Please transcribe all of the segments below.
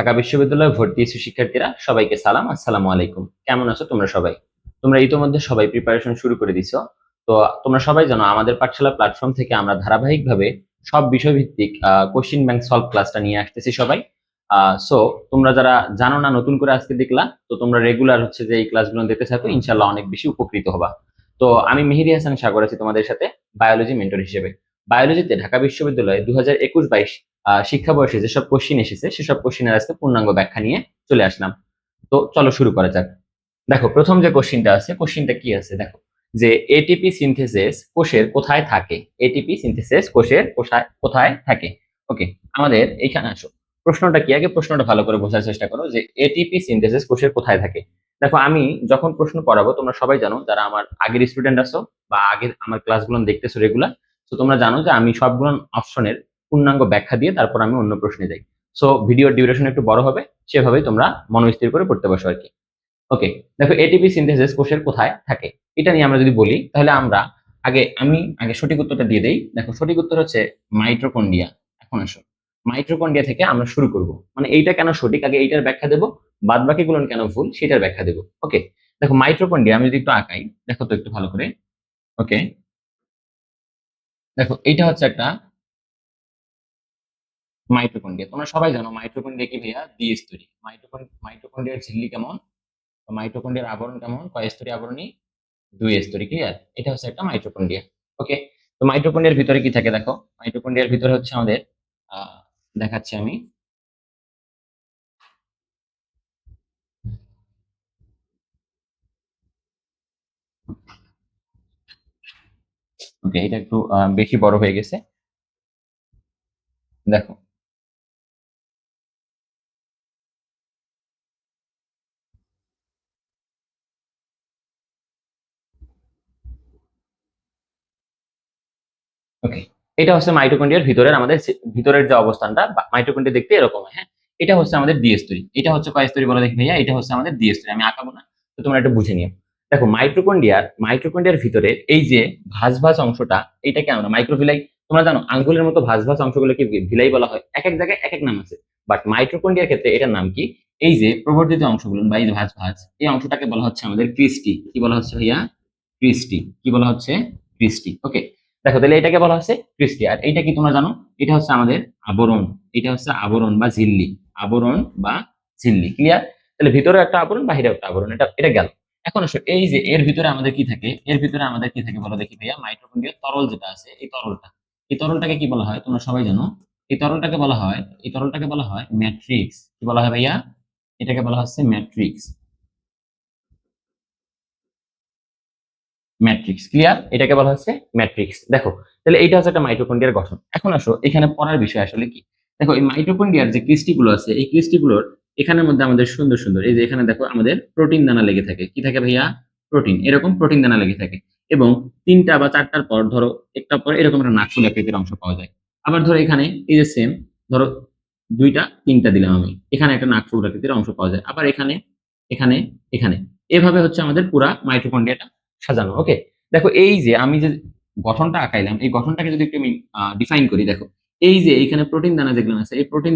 ঢাকা বিশ্ববিদ্যালয়ে ভর্তি ইচ্ছুক শিক্ষার্থীরা সবাইকে সালাম। আসসালামু আলাইকুম। কেমন আছো তোমরা সবাই? তোমরা ইতোমধ্যে সবাই প্রিপারেশন শুরু করে দিছো। তো তোমরা সবাই জানো আমাদের পাঠশালা প্ল্যাটফর্ম থেকে আমরা ধারাবাহিকভাবে সব বিষয়ভিত্তিক কোশ্চেন ব্যাংক সলভ ক্লাসটা নিয়ে আসতেছি সবাই। সো তোমরা যারা জানো না, নতুন করে আজকে দেখলা, তো তোমরা রেগুলার হচ্ছে যে এই ক্লাসগুলো দেখতে থাকো, ইনশাআল্লাহ অনেক বেশি উপকৃত হবা। তো আমি মেহেদী হাসান সাগর আছি তোমাদের সাথে বায়োলজি মেন্টর হিসেবে। বায়োলজিতে ঢাকা বিশ্ববিদ্যালয়ে 2021-22 শিক্ষাবর্ষে যেসব কোশ্চিন এসেছে সেসব কোশ্চিনের আজকে পূর্ণাঙ্গ ব্যাখ্যা নিয়ে চলে আসলাম। তো চলো শুরু করা যাক। দেখো, প্রথম যে কোশ্চিনটা আছে, কোশ্চিনটা কি আছে দেখো, যে এটিপি সিনথেসিস কোষের কোথায় থাকে। এটিপি সিনথেসিস কোষের কোথায় কোথায় থাকে। ওকে, আমাদের এইখানে আসো। প্রশ্নটা কি, আগে প্রশ্নটা ভালো করে বোঝার চেষ্টা করো যে এটিপি সিনথেসিস কোষের কোথায় থাকে। দেখো, আমি যখন প্রশ্ন পড়াবো তোমরা সবাই জানো, যারা আমার আগের স্টুডেন্ট আছো বা আগের আমার ক্লাসগুলো দেখতেছো রেগুলার, তো তোমরা জানো যে আমি সবগুলো অপশনের পূর্ণাঙ্গ ব্যাখ্যা দিয়ে তারপর আমি অন্য প্রশ্নে যাই। সো ভিডিওর ডিউরেশন একটু বড় হবে, সেভাবেই তোমরা মনোস্থির করে পড়তে বসো আর কি। ওকে, দেখো এটিপি সিনথেসিস কোষের কোথায় থাকে, এটা নিয়ে আমরা যদি বলি তাহলে আমরা আমি সঠিক উত্তরটা দিয়ে দেই। দেখো, সঠিক উত্তর হচ্ছে মাইটোকন্ড্রিয়া। এখন আসো, মাইটোকন্ড্রিয়া থেকে আমরা শুরু করব। মানে এইটা কেন সঠিক, আগে এইটার ব্যাখ্যা দেবো, বাদ বাকিগুলো কেন ভুল সেটার ব্যাখ্যা দেবো। ওকে, দেখো মাইটোকন্ড্রিয়া আমি যদি একটু আঁকাই, দেখো তো একটু ভালো করে। ওকে, দেখো এইটা হচ্ছে একটা মাইটোকন্ড্রিয়া। তোমরা সবাই জানো মাইটোকন্ড্রিয়া কি ভাইয়া, দ্বিস্তরী। মাইটোকন্ড্রিয়ার ঝিল্লি কেমন, মাইটোকন্ড্রিয়ার আবরণ কেমন, কয় স্তরী আবরণী, দুই স্তরী। ক্লিয়ার? এটা হচ্ছে একটা মাইটোকন্ড্রিয়া। ওকে, তো মাইটোকন্ড্রিয়ার ভিতরে কি থাকে দেখো, মাইটোকন্ড্রিয়ার ভিতরে হচ্ছে আমাদের আহ দেখাচ্ছি আমি। ওকে, এটা একটু বেশি বড় হয়ে গেছে। দেখো, ওকে, এটা হচ্ছে মাইটোকন্ড্রিয়ার ভিতরের আমাদের ভিতরের যে অবস্থানটা, মাইটোকন্ড্রিয়া দেখতে এরকম, হ্যাঁ। এটা হচ্ছে আমাদের দ্বিস্তরী। এটা হচ্ছে কয় স্তরী বলে দেখি ভাইয়া, এটা হচ্ছে আমাদের দ্বিস্তরী। আমি আঁকাবো না, তো তোমরা একটু বুঝে নিও। দেখো, মাইটোকন্ড্রিয়ার ভিতরে এই যে ভাঁজ ভাঁজ অংশটা, এটাকে আমরা মাইক্রোভিলাই। তোমরা জানো আঙ্গুলের মতো ভাঁজ ভাঁজ অংশগুলোকে ভিলাই বলা হয়, এক এক জায়গায় এক এক নাম আছে। বাট মাইটোকন্ড্রিয়ার ক্ষেত্রে এটার নাম কি, এই যে প্রবর্তিত অংশগুলো বা এই যে ভাঁজ ভাঁজ, এই অংশটাকে বলা হচ্ছে আমাদের ক্রিস্টি। কি বলা হচ্ছে ভাইয়া? ক্রিস্টি। কি বলা হচ্ছে? ক্রিস্টি। ওকে, দেখো তাহলে এটাকে বলা হচ্ছে ক্রিস্টি। আর এইটা কি তোমরা জানো, এটা হচ্ছে আমাদের আবরণ। এটা হচ্ছে আবরণ বা ঝিল্লি। আবরণ বা ঝিল্লি। ক্লিয়ার? তাহলে ভিতরে একটা আবরণ, বাহিরে একটা আবরণ, এটা এটা গেল। এখন আসো, এই যে এর ভিতরে আমাদের কি থাকে, এর ভিতরে আমাদের কি থাকে বলো দেখি ভাইয়া। মাইটোকন্ড্রিয়ার তরল যেটা আছে, এই তরলটা, এই তরলটাকে কি বলা হয় তোমরা সবাই জানো। এই তরলটাকে বলা হয় ম্যাট্রিক্স। কি বলা হয় ভাইয়া? এটাকে বলা হচ্ছে ম্যাট্রিক্স। ম্যাট্রিক্স। ক্লিয়ার? এটাকে বলা হচ্ছে ম্যাট্রিক্স। দেখো, তাহলে এইটা হচ্ছে একটা মাইটোকন্ড্রিয়ার গঠন। এখন আসো, এখানে পড়ার বিষয় আসলে কি। দেখো, এই মাইটোকন্ড্রিয়ার যে ক্রিস্টিগুলো আছে, এই ক্রিস্টিগুলোর এখানের মধ্যে আমাদের সুন্দর সুন্দর এই যে এখানে দেখো আমাদের প্রোটিন দানা লেগে থাকে। কি থাকে ভাইয়া? প্রোটিন। এরকম প্রোটিন দানা লেগে থাকে। এবং তিনটা বা চারটার পর ধরো একটা পর এরকম একটা নাকফুল আকৃতির অংশ পাওয়া যায়। আবার ধরো এখানে এই যে সেম, ধরো দুইটা তিনটা দিলাম আমি, এখানে একটা নাকফুল আকৃতির অংশ পাওয়া যায়। আবার এখানে, এখানে, এখানে, এভাবে হচ্ছে আমাদের পুরা মাইটোকন্ড্রিয়াটা সাজানো। ওকে, দেখো এই যে আমি যে গঠনটা আঁকাইলাম, এই গঠনটাকে যদি একটু আমি ডিফাইন করি, দেখো এই যে এখানে প্রোটিন দানা যেগুলো আছে, এই প্রোটিন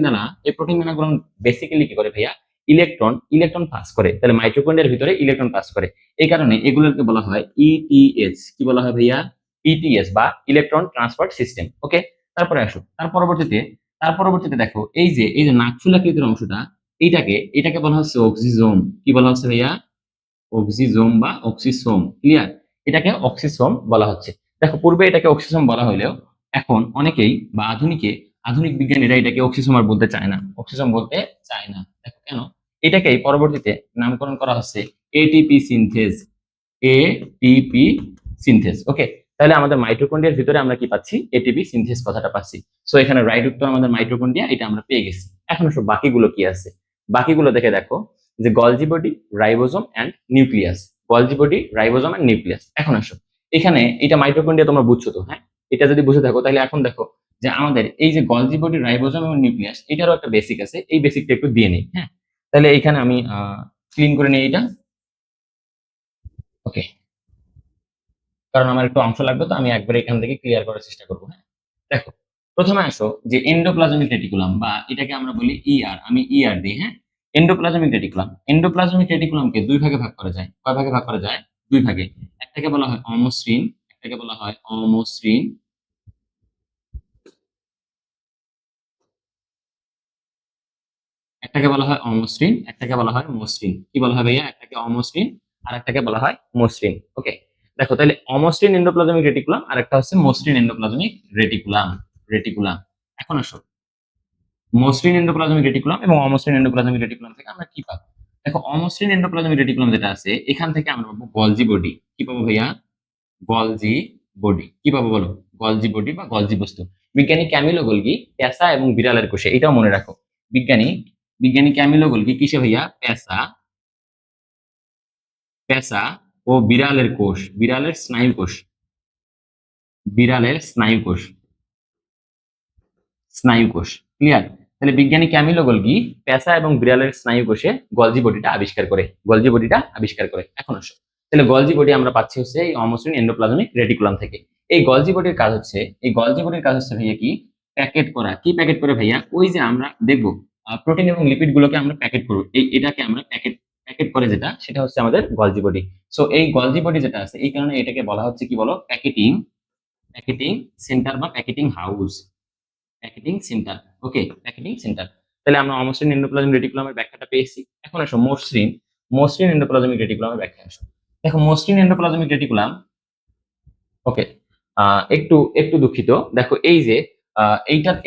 দানাগুলো বেসিক্যালি কি করে ভাইয়া, ইলেকট্রন পাস করে। তাহলে মাইটোকন্ড্রিয়ার ভিতরে ইলেকট্রন পাস করে, এই কারণে এগুলোকে বলা হয় ইটিএস। কি বলা হয় ভাইয়া? ইটিএস বা ইলেকট্রন ট্রান্সপোর্ট সিস্টেম। ওকে, তারপরে আসো, তার পরবর্তীতে দেখো এই যে নাকফুলাকৃতির অংশটা, এটাকে বলা হচ্ছে অক্সিজোম। কি বলা হচ্ছে ভাইয়া? অক্সিজোম বা অক্সিসোম। ক্লিয়ার? এটাকে অক্সিসোম বলা হচ্ছে। দেখো, পূর্বে এটাকে অক্সিসোম বলা হলেও এখন অনেকেই বা আধুনিক বিজ্ঞানীরা এটাকে অক্সিসোম আর বলতে চায় না, অক্সিসোম বলতে চায় না। দেখো কেন, এটাকেই পরবর্তীতে নামকরণ করা হচ্ছে এটিপি সিনথেজ। এটিপি সিনথেজ। ওকে, তাহলে আমাদের মাইটোকন্ড্রিয়ার ভিতরে আমরা কি পাচ্ছি? এটিপি সিনথেজ কথাটা পাচ্ছি। সো এখানে রাইট উত্তর আমাদের মাইটোকন্ড্রিয়া, এটা আমরা পেয়ে গেছি। এখন সব বাকিগুলো কি আছে, বাকিগুলো দেখে দেখো, যে Golgi body, ribosome and nucleus. Golgi body, ribosome and nucleus. এখন আসো, এখানে এটা মাইটোকন্ড্রিয়া তোমরা বুঝছো তো, হ্যাঁ? এটা যদি বুঝে থাকো তাহলে এখন দেখো যে আমাদের এই যে গলজি বডি, রাইবোজোম এবং নিউক্লিয়াস, এটারও একটা বেসিক আছে। এই বেসিকটা একটু দিয়ে নেই, হ্যাঁ? তাহলে এখানে আমি ক্লিন করে নিই এটা। ওকে, কারণ আমার একটু অংশ লাগবে, তো আমি একবারে এখান থেকে ক্লিয়ার করার চেষ্টা করবো, হ্যাঁ? দেখো, প্রথমে আসো যে এন্ডোপ্লাজমিক রেটিকুলাম, বা এটাকে আমরা বলি ইআর, আমি ইআর দিই, হ্যাঁ। এন্ডোপ্লাজমিক রেটিকুলাম, এন্ডোপ্লাজমিক রেটিকুলামকে দুই ভাগে ভাগ করা যায়। কয় ভাগে ভাগ করা যায়? দুই ভাগে। একটাকে বলা হয় অমসৃণ, একটাকে বলা হয় অমসৃণ, একটাকে বলা হয় অমসৃণ, একটাকে বলা হয় মসৃণ। কি বলা হয় ভাইয়া? একটাকে অমসৃণ আর একটাকে বলা হয় মসৃণ। ওকে, দেখো তাহলে অমসৃণ এন্ডোপ্লাজমিক রেটিকুলাম আর একটা হচ্ছে মসৃণ এন্ডোপ্লাজমিক রেটিকুলাম। রেটিকুলাম। এখন আসো মসৃণ এন্ডোপ্লাজমিক রেটিকুলাম এবং অমসৃণ এন্ডোপ্লাজমিক রেটিকুলাম থেকে আমরা কি পাবো? দেখো অমসৃণ এন্ডোপ্লাজমিক রেটিকুলাম যেটা আছে এখান থেকে আমরা পাবো গলজি বডি। কি পাবো ভাইয়া? Golgi body. কি পাবো বলো? গলজি বডি বা গলজি বস্তু। বিজ্ঞানী ক্যামিলো গোলগি পেঁচা এবং বিড়ালের কোষে, এটাও মনে রাখো। বিজ্ঞানী বিজ্ঞানী ক্যামিলো গোলগি কিসে ভাইয়া? পেঁচা, পেঁচা ও বিড়ালের কোষ, বিড়ালের স্নায়ু কোষ, বিড়ালের স্নায়ু কোষ, স্নায়ু কোষ। ক্লিয়ার? তাহলে বিজ্ঞানী ক্যামিলো গোলগি পেঁচা এবং বিড়ালের স্নায়ু কোষে গলজি বডিটা আবিষ্কার করে, গলজি বডিটা আবিষ্কার করে। এখন আসো তাহলে গলজি বডি আমরা পাচ্ছি হচ্ছে এই অমসৃণ এন্ডোপ্লাজমিক রেটিকুলাম থেকে। এই গলজি বডির কাজ হচ্ছে, এই গলজি বডির কাজ হচ্ছে ভাইয়া কি? প্যাকেট করা। কি প্যাকেট করে ভাইয়া? ওই যে আমরা দেখবো প্রোটিন এবং লিপিড গুলোকে আমরা প্যাকেট করবো, এটাকে আমরা প্যাকেট, প্যাকেট করে যেটা, সেটা হচ্ছে আমাদের গলজি বডি। সো এই গলজি বডি যেটা আছে এই কারণে এটাকে বলা হচ্ছে কি বলো? প্যাকেটিং, প্যাকেটিং সেন্টার বা প্যাকেটিং হাউস, প্যাকেটিং সেন্টার। ওকে, প্যাকেটিং সেন্টার। তাহলে আমরা অমসৃণ এন্ডোপ্লাজমিক রেটিকুলামের ব্যাখ্যাটা পেয়েছি। এখন আসো মসৃণ, মসৃণ এন্ডোপ্লাজমিক রেটিকুলামের ব্যাখ্যা আসো। দেখো মসৃণ এন্ডোপ্লাজমিক রেটিকুলাম, ওকে, একটু একটু দুঃখিত। দেখো এই যে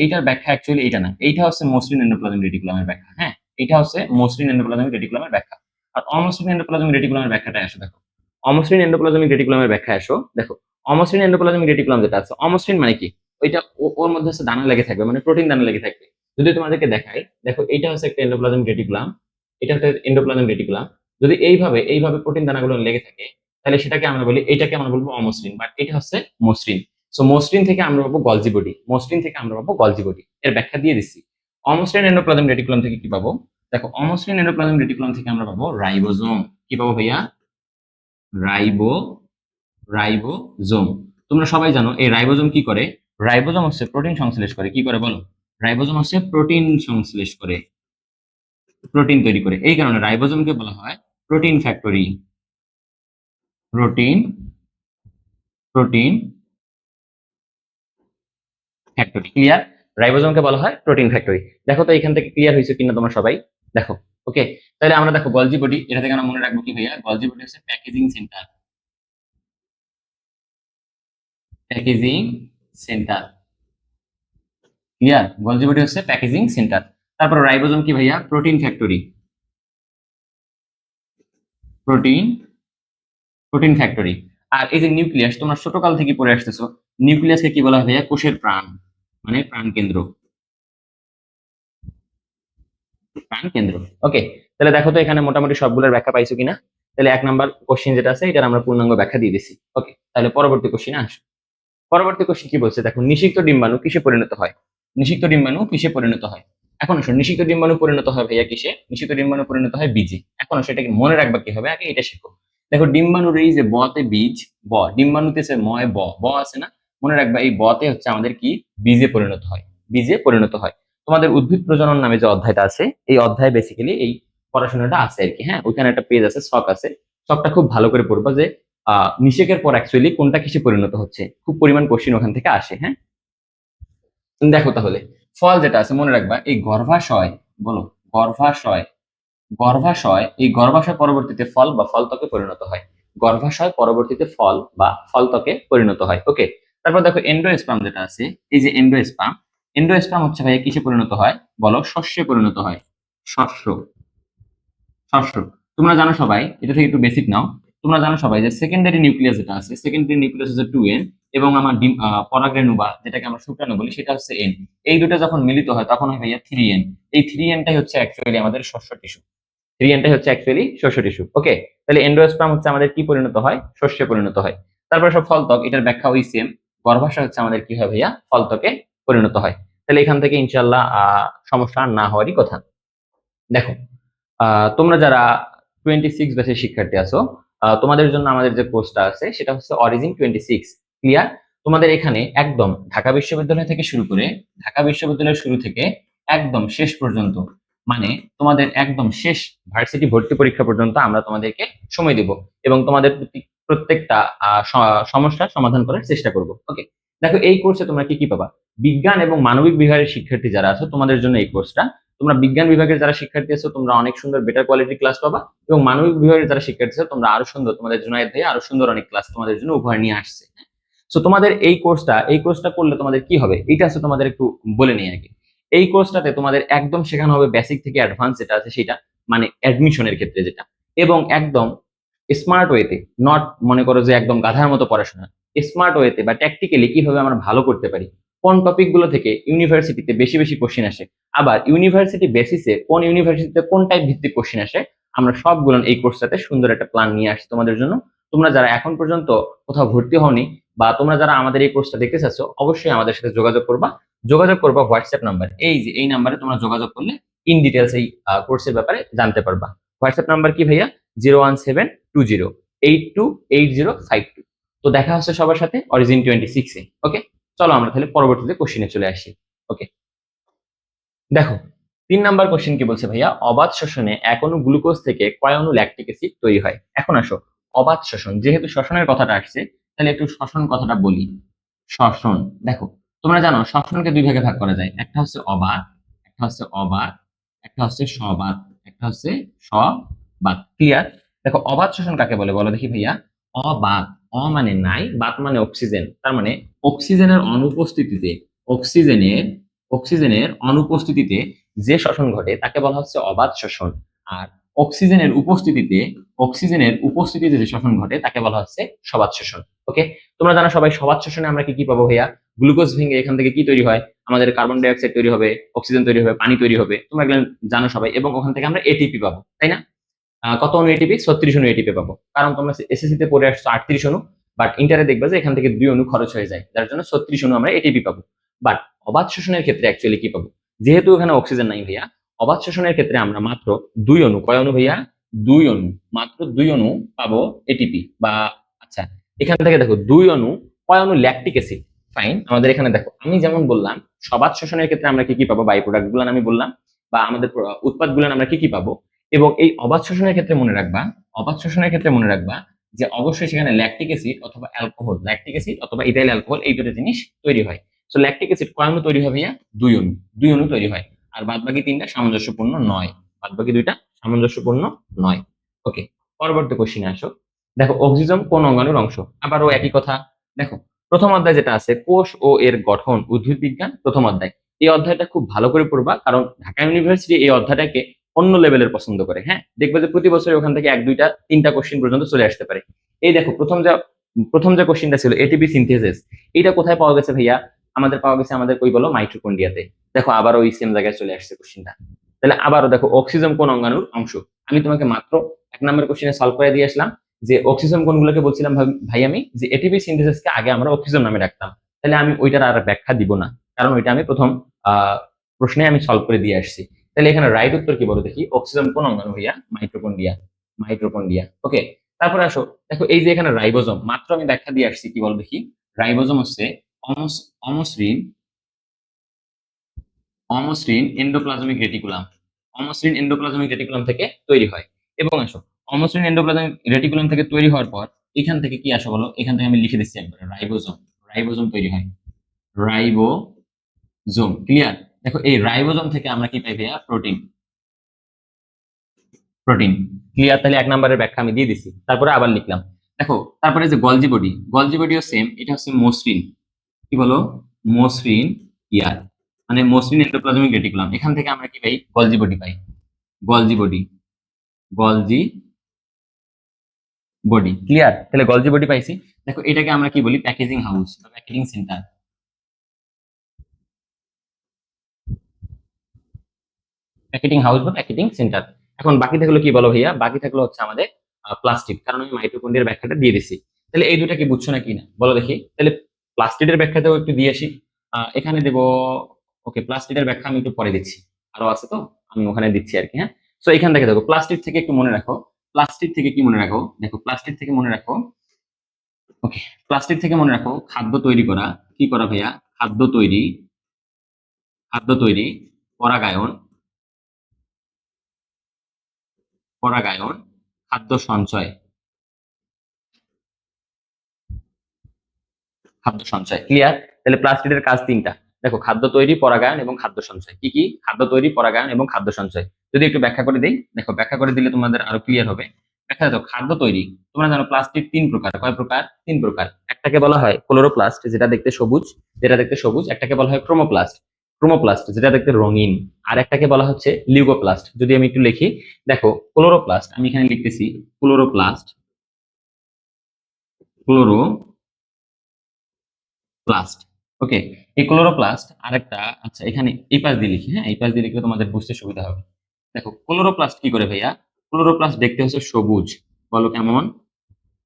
এইটার ব্যাখ্যা অ্যাকচুয়ালি এইটা না, এইটা হচ্ছে মসৃণ এন্ডোপ্লাজমিক রেটিকুলামের ব্যাখ্যা, হ্যাঁ। এটা হচ্ছে মসৃণ এন্ডোপ্লাজমিক রেটিকুলামের ব্যাখ্যা। আর অমসৃণ এন্ডোপ্লাজমিক রেটিকুলামের ব্যাখ্যাটা আসো। দেখো অমসৃণ এন্ডোপ্লাজমিক রেটিকুলামের ব্যাখ্যা আসো। দেখো অমসৃণ এন্ডোপ্লাজমিক রেটিকুলাম যেটা আছে, অমসৃণ মানে কি? ওইটা ওর মধ্যে হচ্ছে দানা লেগে থাকবে, মানে প্রোটিন দানা লেগে থাকবে। যদি তোমাদেরকে দেখাই, দেখো এইটা হচ্ছে একটা এন্ডোপ্লাজমিক রেটিকুলাম, এটা একটা এন্ডোপ্লাজমিক রেটিকুলাম। যদি এইভাবে এইভাবে প্রোটিন দানাগুলো লেগে থাকে তাহলে সেটাকে আমরা বলি, এটাকে আমরা বলবো অমসৃণ, বাট এটা হচ্ছে মসৃণ। সো মসৃণ থেকে আমরা পাবো গলজি বডি, মসৃণ থেকে আমরা পাবো গলজি বডি। এর ব্যাখ্যা দিয়ে দিচ্ছি। অমসৃণ এন্ডোপ্লাজমিক রেটিকুলাম থেকে কি পাবো? দেখো অমসৃণ এন্ডোপ্লাজমিক রেটিকুলাম থেকে আমরা পাবো রাইবোজোম। কি পাবো ভাইয়া? Ribo, ribosome. তোমরা সবাই জানো এই রাইবোজোম কি করে? রাইবোজোম হচ্ছে প্রোটিন সংশ্লেষ করে। কি করে বলো? রাইবোজোম হচ্ছে প্রোটিন সংশ্লেষ করে, প্রোটিন তৈরি করে। এই কারণে রাইবোজোমকে বলা হয় protein factory, protein, protein factory. Clear? রাইবোজোমকে বলা হয় প্রোটিন ফ্যাক্টরি। দেখো তো এখান থেকে ক্লিয়ার হয়েছে কিনা তোমরা সবাই? দেখো, ওকে। তাহলে আমরা দেখো গলজি বডি, এটা থেকে আমরা মনে রাখবো কি ভাইয়া? গলজি বডি হচ্ছে packaging centre, packaging centre. Clear? Golgi body হচ্ছে প্যাকেজিং সেন্টার। তারপর রাইবোজোম কি ভাইয়া? Protein factory, protein, protein factory. আর এই যে নিউক্লিয়াস, তোমরা ছোটকাল থেকে পড়ে আসতেছো, নিউক্লিয়াসকে কি বলা হয় ভাইয়া? কোষের প্রাণ, মানে প্রাণ কেন্দ্র, প্রাণ কেন্দ্র। ওকে, তাহলে দেখো তো এখানে মোটামুটি সবগুলোর ব্যাখ্যা পাইছো কিনা? তাহলে 1 নাম্বার কোশ্চেন যেটা আছে এটার আমরা পূর্ণাঙ্গ ব্যাখ্যা দিয়ে দিছি। ওকে, তাহলে পরবর্তী কোশ্চেনে আসো। পরবর্তী কোশ্চেন কি বলছে? দেখো নিষিক্ত ডিম্বাণু কিসে পরিণত হয়? নিষিক্ত ডিম্বাণু কিসে পরিণত হয়? এখন আসো নিষিক্ত ডিম্বাণু পরিণত হয় ভাইয়া কিসে? নিষিক্ত ডিম্বাণু পরিণত হয় বীজে। এখন আসো এটাকে মনে রাখবা কি হবে, আগে এটা শেখো। দেখো ডিম্বাণুর এই যে বতে বীজ, ডিম্বাণুতে সে ময় ব আছে না? মনে রাখবা এই বতে হচ্ছে আমাদের কি? বীজে পরিণত হয়, বীজে পরিণত হয়। তোমাদের উদ্ভিদ প্রজনন নামে যে অধ্যায়টা আছে এই অধ্যায়ে বেসিক্যালি এই পড়াশোনাটা আছে আর কি, হ্যাঁ। ওইখানে একটা পেজ আছে, ছক আছে। ছকটা খুব ভালো করে পড়বা যে নিষেকের পর অ্যাকচুয়ালি কোনটা কিসে পরিণত হচ্ছে। খুব পরিমাণ কোশ্চিন ওখান থেকে আসে, হ্যাঁ। দেখো তাহলে ফল যেটা আছে মনে রাখবা এই গর্ভাশয়, বলো গর্ভাশয়, গর্ভাশয়, এই গর্ভাশয় পরবর্তীতে ফল বা ফলত্বকে পরিণত হয়। গর্ভাশয় পরবর্তীতে ফল বা ফলত্বকে পরিণত হয়। ওকে, তারপর দেখো এন্ডোস্পার্ম যেটা আছে, এই যে এন্ডোস্পার্ম, এন্ডোস্পার্ম হচ্ছে ভাই কিসে পরিণত হয়? বলো শস্যে পরিণত হয়। শস্য, শস্য। তোমরা জানো সবাই, এটা থেকে একটু বেসিক নাও। তোমরা জানো সবাই যে সেকেন্ডারি নিউক্লিয়াস যেটা আছে, সেকেন্ডারি নিউক্লিয়াস হচ্ছে 2n, এবং আমার পরাগরেণু বা যেটাকে আমরা শুক্রাণু বলি সেটা হচ্ছে n। এই দুটো যখন মিলিত হয় তখন হয় ভাইয়া 3n। এই 3nটাই হচ্ছে অ্যাকচুয়ালি আমাদের শস্য টিস্যু, 3nটাই হচ্ছে অ্যাকচুয়ালি শস্য টিস্যু। ওকে, তাহলে এন্ডোস্পার্ম হচ্ছে আমাদের কি পরিণত হয়? শস্যে পরিণত হয়। তারপর সব ফলত্বক, এটার ব্যাখ্যা ওই সেম। গর্ভাশয় হচ্ছে আমাদের কি হয় ভাইয়া? ফলত্বকে পরিণত হয়। তাহলে এখান থেকে ইনশাল্লাহ সমস্যা না হওয়ারই কথা। দেখো তোমরা যারা 26 ব্যাচের শিক্ষার্থী আছো, তোমাদের জন্য আমাদের যে কোর্সটা আছে সেটা হচ্ছে অরিজিন 26। ক্লিয়ার? তোমাদের এখানে একদম ঢাকা বিশ্ববিদ্যালয় থেকে শুরু করে ঢাকা বিশ্ববিদ্যালয়ের শুরু থেকে একদম শেষ পর্যন্ত, মানে তোমাদের একদম শেষ ভার্সিটি ভর্তি পরীক্ষা পর্যন্ত আমরা তোমাদেরকে সময় দেব এবং তোমাদের প্রত্যেকটা সমস্যার সমাধান করার চেষ্টা করব। ওকে, দেখো এই কোর্সে তোমরা কি কি পাবা। বিজ্ঞান এবং মানবিক বিভাগের শিক্ষার্থী যারা আছো তোমাদের জন্য এই কোর্সটা। তোমরা বিজ্ঞান বিভাগের যারা শিক্ষার্থী আছো তোমরা অনেক সুন্দর বেটার কোয়ালিটির ক্লাস পাবা, এবং মানবিক বিভাগের যারা শিক্ষার্থী আছো তোমরা আরো সুন্দর, তোমাদের জুনায়েদ ভাই আরো সুন্দর অনেক ক্লাস তোমাদের জন্য উপহার নিয়ে আসছে। সো তোমাদের এই কোর্সটা করলে তোমাদের কি হবে, এটা হচ্ছে তোমাদের একটু বলে নিই আগে। এই কোর্সটাতে তোমাদের একদম শেখানো হবে বেসিক থেকে অ্যাডভান্স যেটা আছে সেটা, মানে অ্যাডমিশনের ক্ষেত্রে যেটা, এবং একদম স্মার্ট ওয়েতে, নট মনে করো যে একদম গাধার মতো পড়াশোনা, স্মার্ট ওয়েতে বা ট্যাকটিক্যালি কিভাবে আমরা ভালো করতে পারি, কোন টপিক গুলো থেকে ইউনিভার্সিটিতে বেশি বেশি কোশ্চেন আসে, আবার ইউনিভার্সিটি বেসিসে কোন ইউনিভার্সিটিতে কোন টাইপ ভিত্তিক কোশ্চেন আসে, আমরা সবগুলো এই কোর্সটাতে সুন্দর একটা প্ল্যান নিয়ে আসি তোমাদের জন্য। তোমরা যারা এখন পর্যন্ত কোথাও ভর্তি হওনি বা তোমরা যারা আমাদের এই কোর্সটা দেখতে চাচ্ছ, অবশ্যই আমাদের সাথে যোগাযোগ করবা হোয়াটসঅ্যাপ নাম্বার, এই যে এই নাম্বারে তোমরা যোগাযোগ করলে ইন ডিটেলস এই কোর্সের ব্যাপারে জানতে পারবা। হোয়াটসঅ্যাপ নাম্বার কি ভাইয়া? 01720828052। তো দেখা হচ্ছে সবার সাথে অরিজিন 26-এ। ওকে, চলো আমরা তাহলে পরবর্তীতে কোশ্চেনে চলে আসি। ওকে, দেখো 3 নাম্বার কোশ্চেন কি বলছে ভাইয়া, অবাধ শোষণে এক অণু গ্লুকোজ থেকে কয় অণু ল্যাকটিক অ্যাসিড তৈরি হয়। এখন আসো, অবাধ শোষণ, যেহেতু শ্বসনের কথাটা আসছে তাহলে একটু শ্বসন কথাটা বলি। শ্বসন, দেখো তোমরা জানো শ্বসনকে দুই ভাগে ভাগ করা যায়, একটা হচ্ছে অবাধ, একটা হচ্ছে অবাধ, একটা হচ্ছে সবাধ, একটা হচ্ছে সবাধ। ক্লিয়ার? দেখো অবাধ শোষণ কাকে বলে বলো দেখি ভাইয়া। অবাধ, অ মানে নাই, বাত মানে অক্সিজেন, তার মানে অক্সিজেনের অনুপস্থিতিতে, অক্সিজেনের অক্সিজেনের অনুপস্থিতিতে যে শ্বসন ঘটে তাকে বলা হচ্ছে অবাধ শ্বসন। আর অক্সিজেনের উপস্থিতিতে, যে শ্বসন ঘটে তাকে বলা হচ্ছে সবাধ শ্বসন। ওকে, তোমরা জানো সবাই সবাধ শোষণে আমরা কি কি পাবো ভাইয়া। গ্লুকোজ ভেঙে এখান থেকে কি তৈরি হয়, আমাদের কার্বন ডাই অক্সাইড তৈরি হবে, অক্সিজেন তৈরি হবে, পানি তৈরি হবে, তোমরা এগুলো জানো সবাই, এবং ওখান থেকে আমরা এটিপি পাবো, তাই না? কত অণু এটিপি? 36 অণু এটিপি পাবো, কারণ তোমরা এসএসসি তে পড়ে আসছো 38 অণু, বাট ইন্টারে দেখবে যে এখান থেকে 2 অণু খরচ হয়ে যায়, যার জন্য 36 অণু আমরা এটিপি পাবো। বাট অবাধ শোষণের ক্ষেত্রে অ্যাকচুয়ালি কি পাবো, যেহেতু এখানে অক্সিজেন নাই ভাইয়া, অবাধ শোষণের ক্ষেত্রে আমরা মাত্র 2 অণু, কয় অণু ভাইয়া? 2 অণু, মাত্র 2 অণু পাবো এটিপি বা, আচ্ছা এখান থেকে দেখো 2 অণু, কয় অণু? Lactic acid. ফাইন, আমাদের এখানে দেখো আমি যেমন বললাম সবাধ শোষণের ক্ষেত্রে আমরা কি কি পাবো, বাই প্রোডাক্ট গুলো আমি বললাম, বা আমাদের উৎপাদ গুলো আমরা কি কি পাবো। এবং এই অবাধ শোষণের ক্ষেত্রে মনে রাখবা, যে অবশ্যই সেখানে ল্যাকটিক অ্যাসিড অথবা অ্যালকোহল, ইথাইল অ্যালকোহল, এই দুটো জিনিস তৈরি হয়। সো ল্যাকটিক অ্যাসিড কয় অণু তৈরি হয় ভাইয়া? 2 অণু, 2 অণু তৈরি হয়। আর বাদ বাকি 3টা সামঞ্জস্যপূর্ণ নয়, বাদ বাকি 2টা সামঞ্জস্যপূর্ণ নয়। ওকে, পরবর্তী কোশ্চেনে আসো। দেখো অক্সিজম কোন অঙ্গাণুর অংশ, আবারও একই কথা। দেখো প্রথম অধ্যায় যেটা আছে কোষ ও এর গঠন উদ্ভিদ বিজ্ঞান, প্রথম অধ্যায়, এই অধ্যায়টা খুব ভালো করে পড়বা, কারণ ঢাকা ইউনিভার্সিটি এই অধ্যায়টাকে অন্য লেভেলের পছন্দ করে। হ্যাঁ, দেখবে যে প্রতি বছর ওখান থেকে 1 2 3টা কোশ্চেন পর্যন্ত চলে আসতে পারে। এই দেখো প্রথম যে কোশ্চেনটা ছিল এটিপি সিনথেসিস, এটা কোথায় পাওয়া গেছে ভাইয়া? আমাদের পাওয়া গেছে আমাদের কই বলো, মাইটোকন্ড্রিয়াতে। দেখো আবারও ওই সেম জায়গায় চলে আসছে কোশ্চেনটা। তাহলে আবারও দেখো অক্সিজেন কোন অঙ্গাণুর অংশ, আমি তোমাকে মাত্র 1 নম্বর কোশ্চেনে সলভ করে দিয়ে আসলাম যে অক্সিজেন কোনগুলোকে বলছিলাম ভাই আমি, যে এটিপি সিনথেসিসকে আগে আমরা অক্সিজেন নামে রাখতাম। তাহলে আমি ওইটার আর ব্যাখ্যা দিব না, কারণ ওইটা আমি প্রথম প্রশ্নে আমি সলভ করে দিয়ে আসছি। তাহলে এখানে রাইট উত্তর কি বলো দেখি, অক্সিজেন কোন অঙ্গাণু ভাইয়া? মাইটোকন্ড্রিয়া। ওকে, তারপরে আসো, দেখো এই যে এখানে রাইবোজোম, মাত্র আমি ব্যাখ্যা দিয়ে আসছি, কি বলো দেখি। রাইবোজোম হচ্ছে অমসৃণ অমসৃণ এন্ডোপ্লাজমিক রেটিকুলাম, থেকে তৈরি হয়। এবং আসো, অমসৃণ এন্ডোপ্লাজমিক রেটিকুলাম থেকে তৈরি হওয়ার পর এখান থেকে কি আসো বলো, এখান থেকে আমি লিখে দিচ্ছি একবার, রাইবোজোম তৈরি হয়, রাইবোজোম। ক্লিয়ার? দেখো এই রাইবোজোম থেকে আমরা কি পাই ভাইয়া? প্রোটিন। ক্লিয়ার? তাহলে 1 নম্বরের ব্যাখ্যা আমি দিয়ে দিছি, তারপরে আবার লিখলাম। দেখো তারপরে যে গলজি বডিও সেম, এটা হচ্ছে মসৃণ, কি বলো? মসৃণ ইয়ার, মানে মসৃণ এন্ডোপ্লাজমিক রেটিকুলাম, এখান থেকে আমরা কি পাই? গলজি বডি পাই, Golgi body Golgi body. Clear? তাহলে গলজি বডি পাইছি। দেখো এটাকে আমরা কি বলি? প্যাকেজিং হাউস বা প্যাকেজিং সেন্টার, বা প্যাকেটিং সেন্টার। এখন বাকি থাকলো কি বলো ভাইয়া? বাকি থাকলো হচ্ছে আমাদের প্লাস্টিড, কারণ আমি মাইটোকন্ড্রিয়ার ব্যাখ্যাটা দিয়ে দিছি। তাহলে এই দুটা কি বুঝছো নাকি না বলো দেখি। তাহলে প্লাস্টিডের ব্যাখ্যাটাও একটু দিয়ে আসি, এখানে দেব। ওকে, প্লাস্টিডের ব্যাখ্যা আমি একটু পরে দিচ্ছি, আরো আছে তো, আমি ওখানে দিচ্ছি আর কি। হ্যাঁ, সো এখান থেকে দেখো প্লাস্টিড থেকে একটু মনে রাখো, প্লাস্টিড থেকে কি মনে রাখো, দেখো প্লাস্টিড থেকে মনে রাখো। ওকে, প্লাস্টিক থেকে মনে রাখো খাদ্য তৈরি করা, কি করা ভাইয়া? খাদ্য তৈরি, খাদ্য তৈরি, পরাগায়ন, পরাগায়ন, খাদ্য সঞ্চয়, খাদ্য সঞ্চয়। ক্লিয়ার? তাহলে প্লাস্টিকের কাজ তিনটা। দেখো, খাদ্য তৈরি, পরাগায়ন এবং খাদ্য সঞ্চয়। কি কি? খাদ্য তৈরি, পরাগায়ন এবং খাদ্য সঞ্চয়। যদি একটু ব্যাখ্যা করে দেই, দেখো ব্যাখ্যা করে দিলে তোমাদের আরো ক্লিয়ার হবে। ব্যাখ্যা দাও। খাদ্য তৈরি, তোমরা জানো প্লাস্টিক তিন প্রকার। কয় প্রকার? তিন প্রকার। একটাকে বলা হয় ক্লোরোপ্লাস্ট, যেটা দেখতে সবুজ, যেটা দেখতে সবুজ। একটাকে বলা হয় ক্রোমোপ্লাস্ট, ক্রোমোপ্লাস্ট যেটা দেখতে রঙিন। আর একটাকে বলা হচ্ছে লিউকোপ্লাস্ট। যদি আমি একটু লিখি, দেখো ক্লোরোপ্লাস্ট, আমি এখানে লিখতেছি ক্লোরোপ্লাস্ট, ক্লোরো প্লাস্ট। ওকে, এই ক্লোরোপ্লাস্ট আরেকটা। আচ্ছা, এখানে এই পাশ দিয়ে লিখি, হ্যাঁ, এই পাশ দিয়ে লিখলে তোমাদের বুঝতে সুবিধা হবে। দেখো ক্লোরোপ্লাস্ট কি করে ভাইয়া? ক্লোরোপ্লাস্ট দেখতে হচ্ছে সবুজ, বলো কেমন?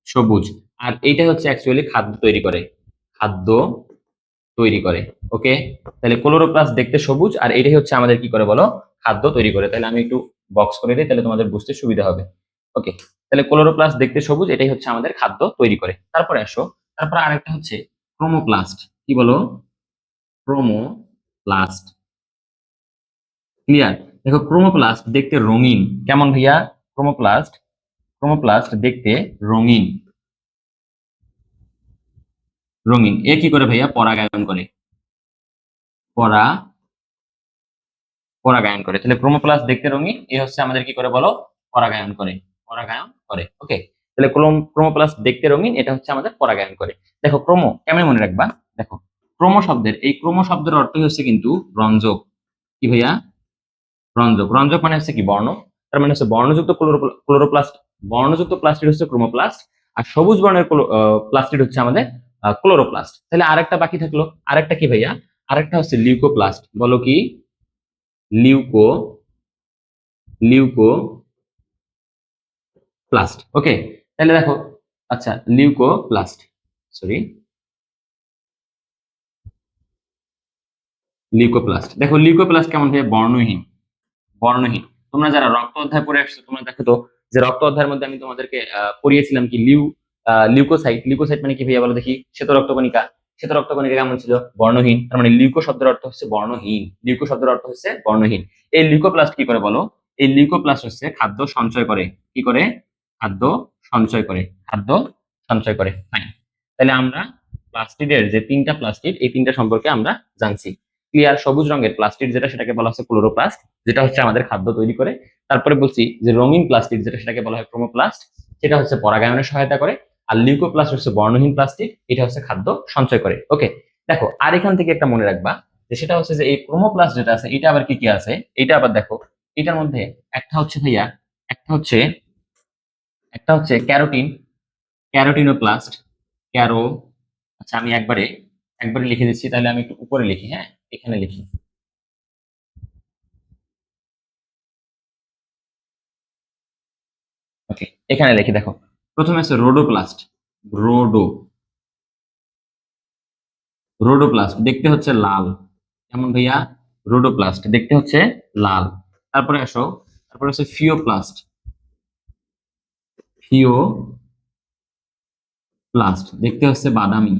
সবুজ। আর এইটা হচ্ছে অ্যাকচুয়ালি খাদ্য তৈরি করে, খাদ্য তৈরি করে। ওকে, তাহলে ক্লোরোপ্লাস্ট দেখতে সবুজ, আর এটাই হচ্ছে আমাদের কি করে বলো? খাদ্য তৈরি করে। তাহলে আমি একটু বক্স করে দিই, তাহলে তোমাদের বুঝতে সুবিধা হবে। ওকে, তাহলে ক্লোরোপ্লাস্ট দেখতে সবুজ, এটাই হচ্ছে আমাদের খাদ্য তৈরি করে। তারপরে আসো, তারপরে আরেকটা হচ্ছে ক্রোমোপ্লাস্ট। কি বলো? ক্রোমোপ্লাস্ট। ক্লিয়ার? দেখো ক্রোমোপ্লাস্ট দেখতে রঙিন। কেমন ভাইয়া? ক্রোমোপ্লাস্ট, ক্রোমোপ্লাস্ট দেখতে রঙিন, রঙিন। এ কি করে ভাইয়া? পরাগায়ন করে, পরা পরাগায়ন করে। তাহলে ক্রোমোপ্লাস্ট দেখতে রঙিন, এ হচ্ছে আমাদের কি করে বলো? পরাগায়ন করে, পরাগায়ন করে। ওকে, তাহলে ক্রোমোপ্লাস্ট দেখতে রঙিন, এটা হচ্ছে আমাদের পরাগায়ন করে। দেখো ক্রোমো কেমন মনে রাখবা? দেখো ক্রোমো শব্দের, এই ক্রোমো শব্দের অর্থ হচ্ছে কিন্তু রঞ্জক। কি ভাইয়া? রঞ্জক। রঞ্জক মানে হচ্ছে কি? বর্ণ। তার মানে হচ্ছে বর্ণযুক্ত ক্লোরোপ্লাস্ট, বর্ণযুক্ত প্লাস্টিড হচ্ছে ক্রোমোপ্লাস্ট, আর সবুজ বর্ণের প্লাস্টিড হচ্ছে আমাদের ক্লোরোপ্লাস্ট। তাহলে আরেকটা বাকি থাকলো, আরেকটা কি ভাইয়া? আরেকটা হচ্ছে লিউকোপ্লাস্ট। বলো কি? লিউকো, লিউকো প্লাস্ট। ওকে, তাহলে দেখো, আচ্ছা লিউকোপ্লাস্ট, সরি, লিউকোপ্লাস্ট। দেখো লিউকোপ্লাস্ট কেমন ভাবে? বর্ণহীন, বর্ণহীন। তোমরা যারা রক্ত অধ্যায় পড়ে আসছো, তোমরা দেখো তো যে রক্ত অধ্যায়ের মধ্যে আমি তোমাদেরকে পড়িয়েছিলাম কি লিউকোসাইট। লিউকোসাইট মানে কি ভাইয়া বলো দেখি? শ্বেত রক্তকণিকা। শ্বেত রক্তকণিকা কেমন ছিল? বর্ণহীন। তার মানে লিউকো শব্দের অর্থ হচ্ছে বর্ণহীন, লিউকো শব্দের অর্থ হচ্ছে বর্ণহীন। এই লিউকোপ্লাস্ট কি করে বলো? এই লিউকোপ্লাস্ট হচ্ছে খাদ্য সঞ্চয় করে। কি করে? খাদ্য সঞ্চয় করে, খাদ্য সঞ্চয় করে। ফাইন। তাহলে আমরা প্লাস্টিডের যে তিনটা প্লাস্টিড, এই তিনটা সম্পর্কে আমরা জানছি। ক্লিয়ার? সবুজ রঙের প্লাস্টিড যেটা, সেটাকে বলা হচ্ছে ক্লোরোপ্লাস্ট, যেটা হচ্ছে আমাদের খাদ্য তৈরি করে। তারপরে বলছি যে রঙিন প্লাস্টিক যেটা, সেটাকে বলা হয় ক্রোমোপ্লাস্ট, সেটা হচ্ছে পরাগায়নে সহায়তা করে। আর লিউকোপ্লাস্ট হচ্ছে বর্ণহীন প্লাস্টিক, এটা হচ্ছে খাদ্য সঞ্চয় করে। ওকে, দেখো আর এখান থেকে একটা মনে রাখবা, যে সেটা হচ্ছে যে এই ক্রোমোপ্লাস্ট যেটা আছে, এটা আবার কি কি আছে? এটা আবার দেখো, এটার মধ্যে একটা হচ্ছে ভাইয়া, একটা হচ্ছে, একটা হচ্ছে ক্যারোটিন, ক্যারোটিনোপ্লাস্ট, ক্যারো। আচ্ছা, আমি একবারে একবারে লিখে দিচ্ছি, তাহলে আমি একটু উপরে লিখি, হ্যাঁ, এখানে লিখি। ওকে, এখানে লিখি। দেখো প্রথমে আছে রোডোপ্লাস্ট, রোডো, রোডোপ্লাস্ট দেখতে হচ্ছে লাল। কেমন ভাইয়া? রোডোপ্লাস্ট দেখতে হচ্ছে লাল। তারপরে আসো, তারপরে হচ্ছে ফিওপ্লাস্ট, ফিওপ্লাস্ট দেখতে হচ্ছে বাদামি,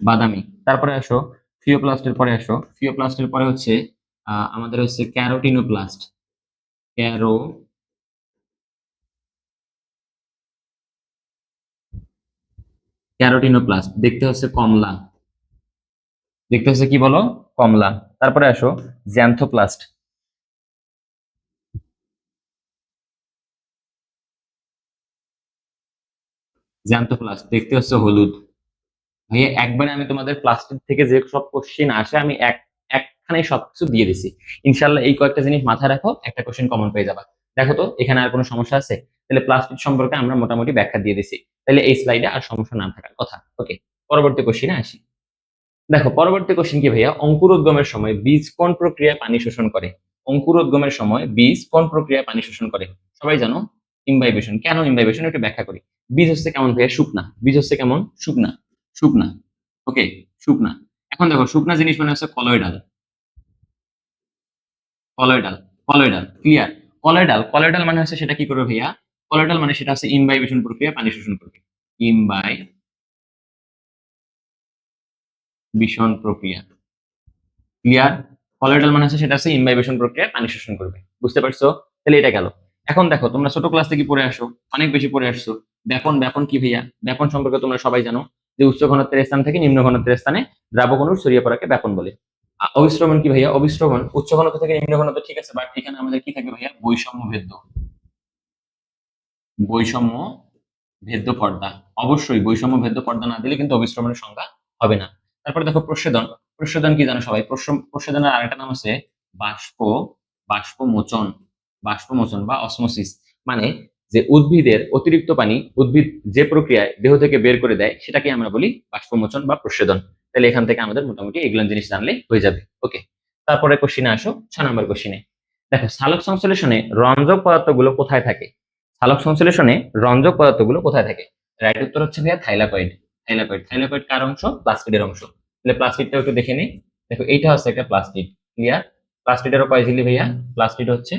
বাদামি। তারপরে আসো, ফিওপ্লাস্টের পরে আসো, ফিওপ্লাস্টের পরে হচ্ছে আমাদের হচ্ছে ক্যারোটিনোপ্লাস্ট, ক্যারো, ক্যারোটিনোপ্লাস্ট দেখতে হচ্ছে কমলা, দেখতে হচ্ছে কি বলো? কমলা। তারপরে আসো জ্যান্থোপ্লাস্ট, জ্যান্থোপ্লাস্ট দেখতে হচ্ছে হলুদ। ভাইয়া একবারে আমি তোমাদের প্লাস্টিক থেকে যে সব কোশ্চেন আসে, আমি একখানে সবকিছু দিয়ে দিছি। ইনশাল্লাহ এই কয়েকটা জিনিস মাথায় রাখো, একটা কোশ্চেন কমন পেয়ে যাবা। দেখো তো এখানে আর কোনো সমস্যা আছে? তাহলে প্লাস্টিক সম্পর্কে আমরা মোটামুটি ব্যাখ্যা দিয়ে দিছি। তাহলে এই স্লাইডে আর সমস্যা না থাকার কথা। ওকে, পরবর্তী কোশ্চেনে আসি। দেখো পরবর্তী কোশ্চেন কি ভাইয়া? অঙ্কুরোদ্গমের সময় বীজ কোন প্রক্রিয়ায় পানি শোষণ করে? অঙ্কুরোদ্গমের সময় বীজ কোন প্রক্রিয়ায় পানি শোষণ করে? সবাই জানো ইমবাইবেশন। কেন ইমবাইবেশন? একটু ব্যাখ্যা করি। বীজ হচ্ছে কেমন ভাইয়া? শুকনা। বীজ হচ্ছে কেমন? শুকনা, শুকনা। ওকে, শুকনা। এখন দেখো শুকনা জিনিস মানে হচ্ছে colloidal, colloidal, colloidal. Clear? Colloidal, colloidal মানে হচ্ছে সেটা কি করবে ভাইয়া? কলয়েডাল মানে সেটা হচ্ছে ইমবাইবেশন প্রক্রিয়া, পানি শোষণ প্রক্রিয়া। ইমবাইবেশন প্রক্রিয়া। ক্লিয়ার? কলোয়েডাল মানে হচ্ছে সেটা হচ্ছে ইমবাইবেশন প্রক্রিয়ায় পানি শোষণ করবে। বুঝতে পারছো? তাহলে এটা গেল। এখন দেখো তোমরা ছোট ক্লাস থেকে পড়ে আসো, অনেক বেশি পড়ে আসছো। ব্যাপন, ব্যাপন কি ভাইয়া? ব্যাপন সম্পর্কে তোমরা সবাই জানো যে উচ্চ ঘনত্বের স্থান থেকে নিম্ন ঘনত্বের স্থানে দ্রাবক অণুর ছড়িয়ে পড়াকে ব্যাপন বলে। অবিশ্রবণ কি ভাইয়া? অবিশ্রবণ উচ্চ ঘনত্ব থেকে নিম্ন ঘনত্ব, ঠিক আছে, বাট এখানে আমাদের কি থাকে ভাইয়া? বৈষম্য ভেদ্য, বৈষম্য ভেদ্য পর্দা। অবশ্যই বৈষম্য ভেদ্য পর্দা না দিলে কিন্তু অবিশ্রবণের সংজ্ঞা হবে না। তারপরে দেখো প্রস্বেদন। প্রস্বেদন কি জানো সবাই? প্রস্বেদনের আরেকটা নাম আছে বাষ্প, বাষ্পমোচন, বাষ্পমোচন বা অসমোসিস। মানে যে উদ্ভিদের অতিরিক্ত পানি উদ্ভিদ যে প্রক্রিয়ায় দেহ থেকে বের করে দেয় সেটাকে আমরা বলি বাষ্পমোচন বা প্রস্বেদন। তাহলে এখান থেকে আমাদের মোটামুটি এগুলো জিনিস জানলে হয়ে যাবে। ওকে, তারপরে কোশ্চিনে আসো, 6 নম্বর কোশ্চিনে। দেখো সালোক সংশ্লেষণে রঞ্জক পদার্থগুলো কোথায় থাকে? সালোক সংশ্লেষণে রঞ্জক পদার্থগুলো কোথায় থাকে? রাইট উত্তর হচ্ছে ভাইয়া থাইলাকয়েড। থাইলাকয়েড, থাইলাকয়েড কার অংশ? প্লাস্টিডের অংশ। তাহলে প্লাস্টিডটাও একটু দেখে নিই। দেখো এইটা হচ্ছে একটা প্লাস্টিড। ক্লিয়ার? প্লাস্টিডেরও কয় ঝিল্লি ভাইয়া? প্লাস্টিড হচ্ছে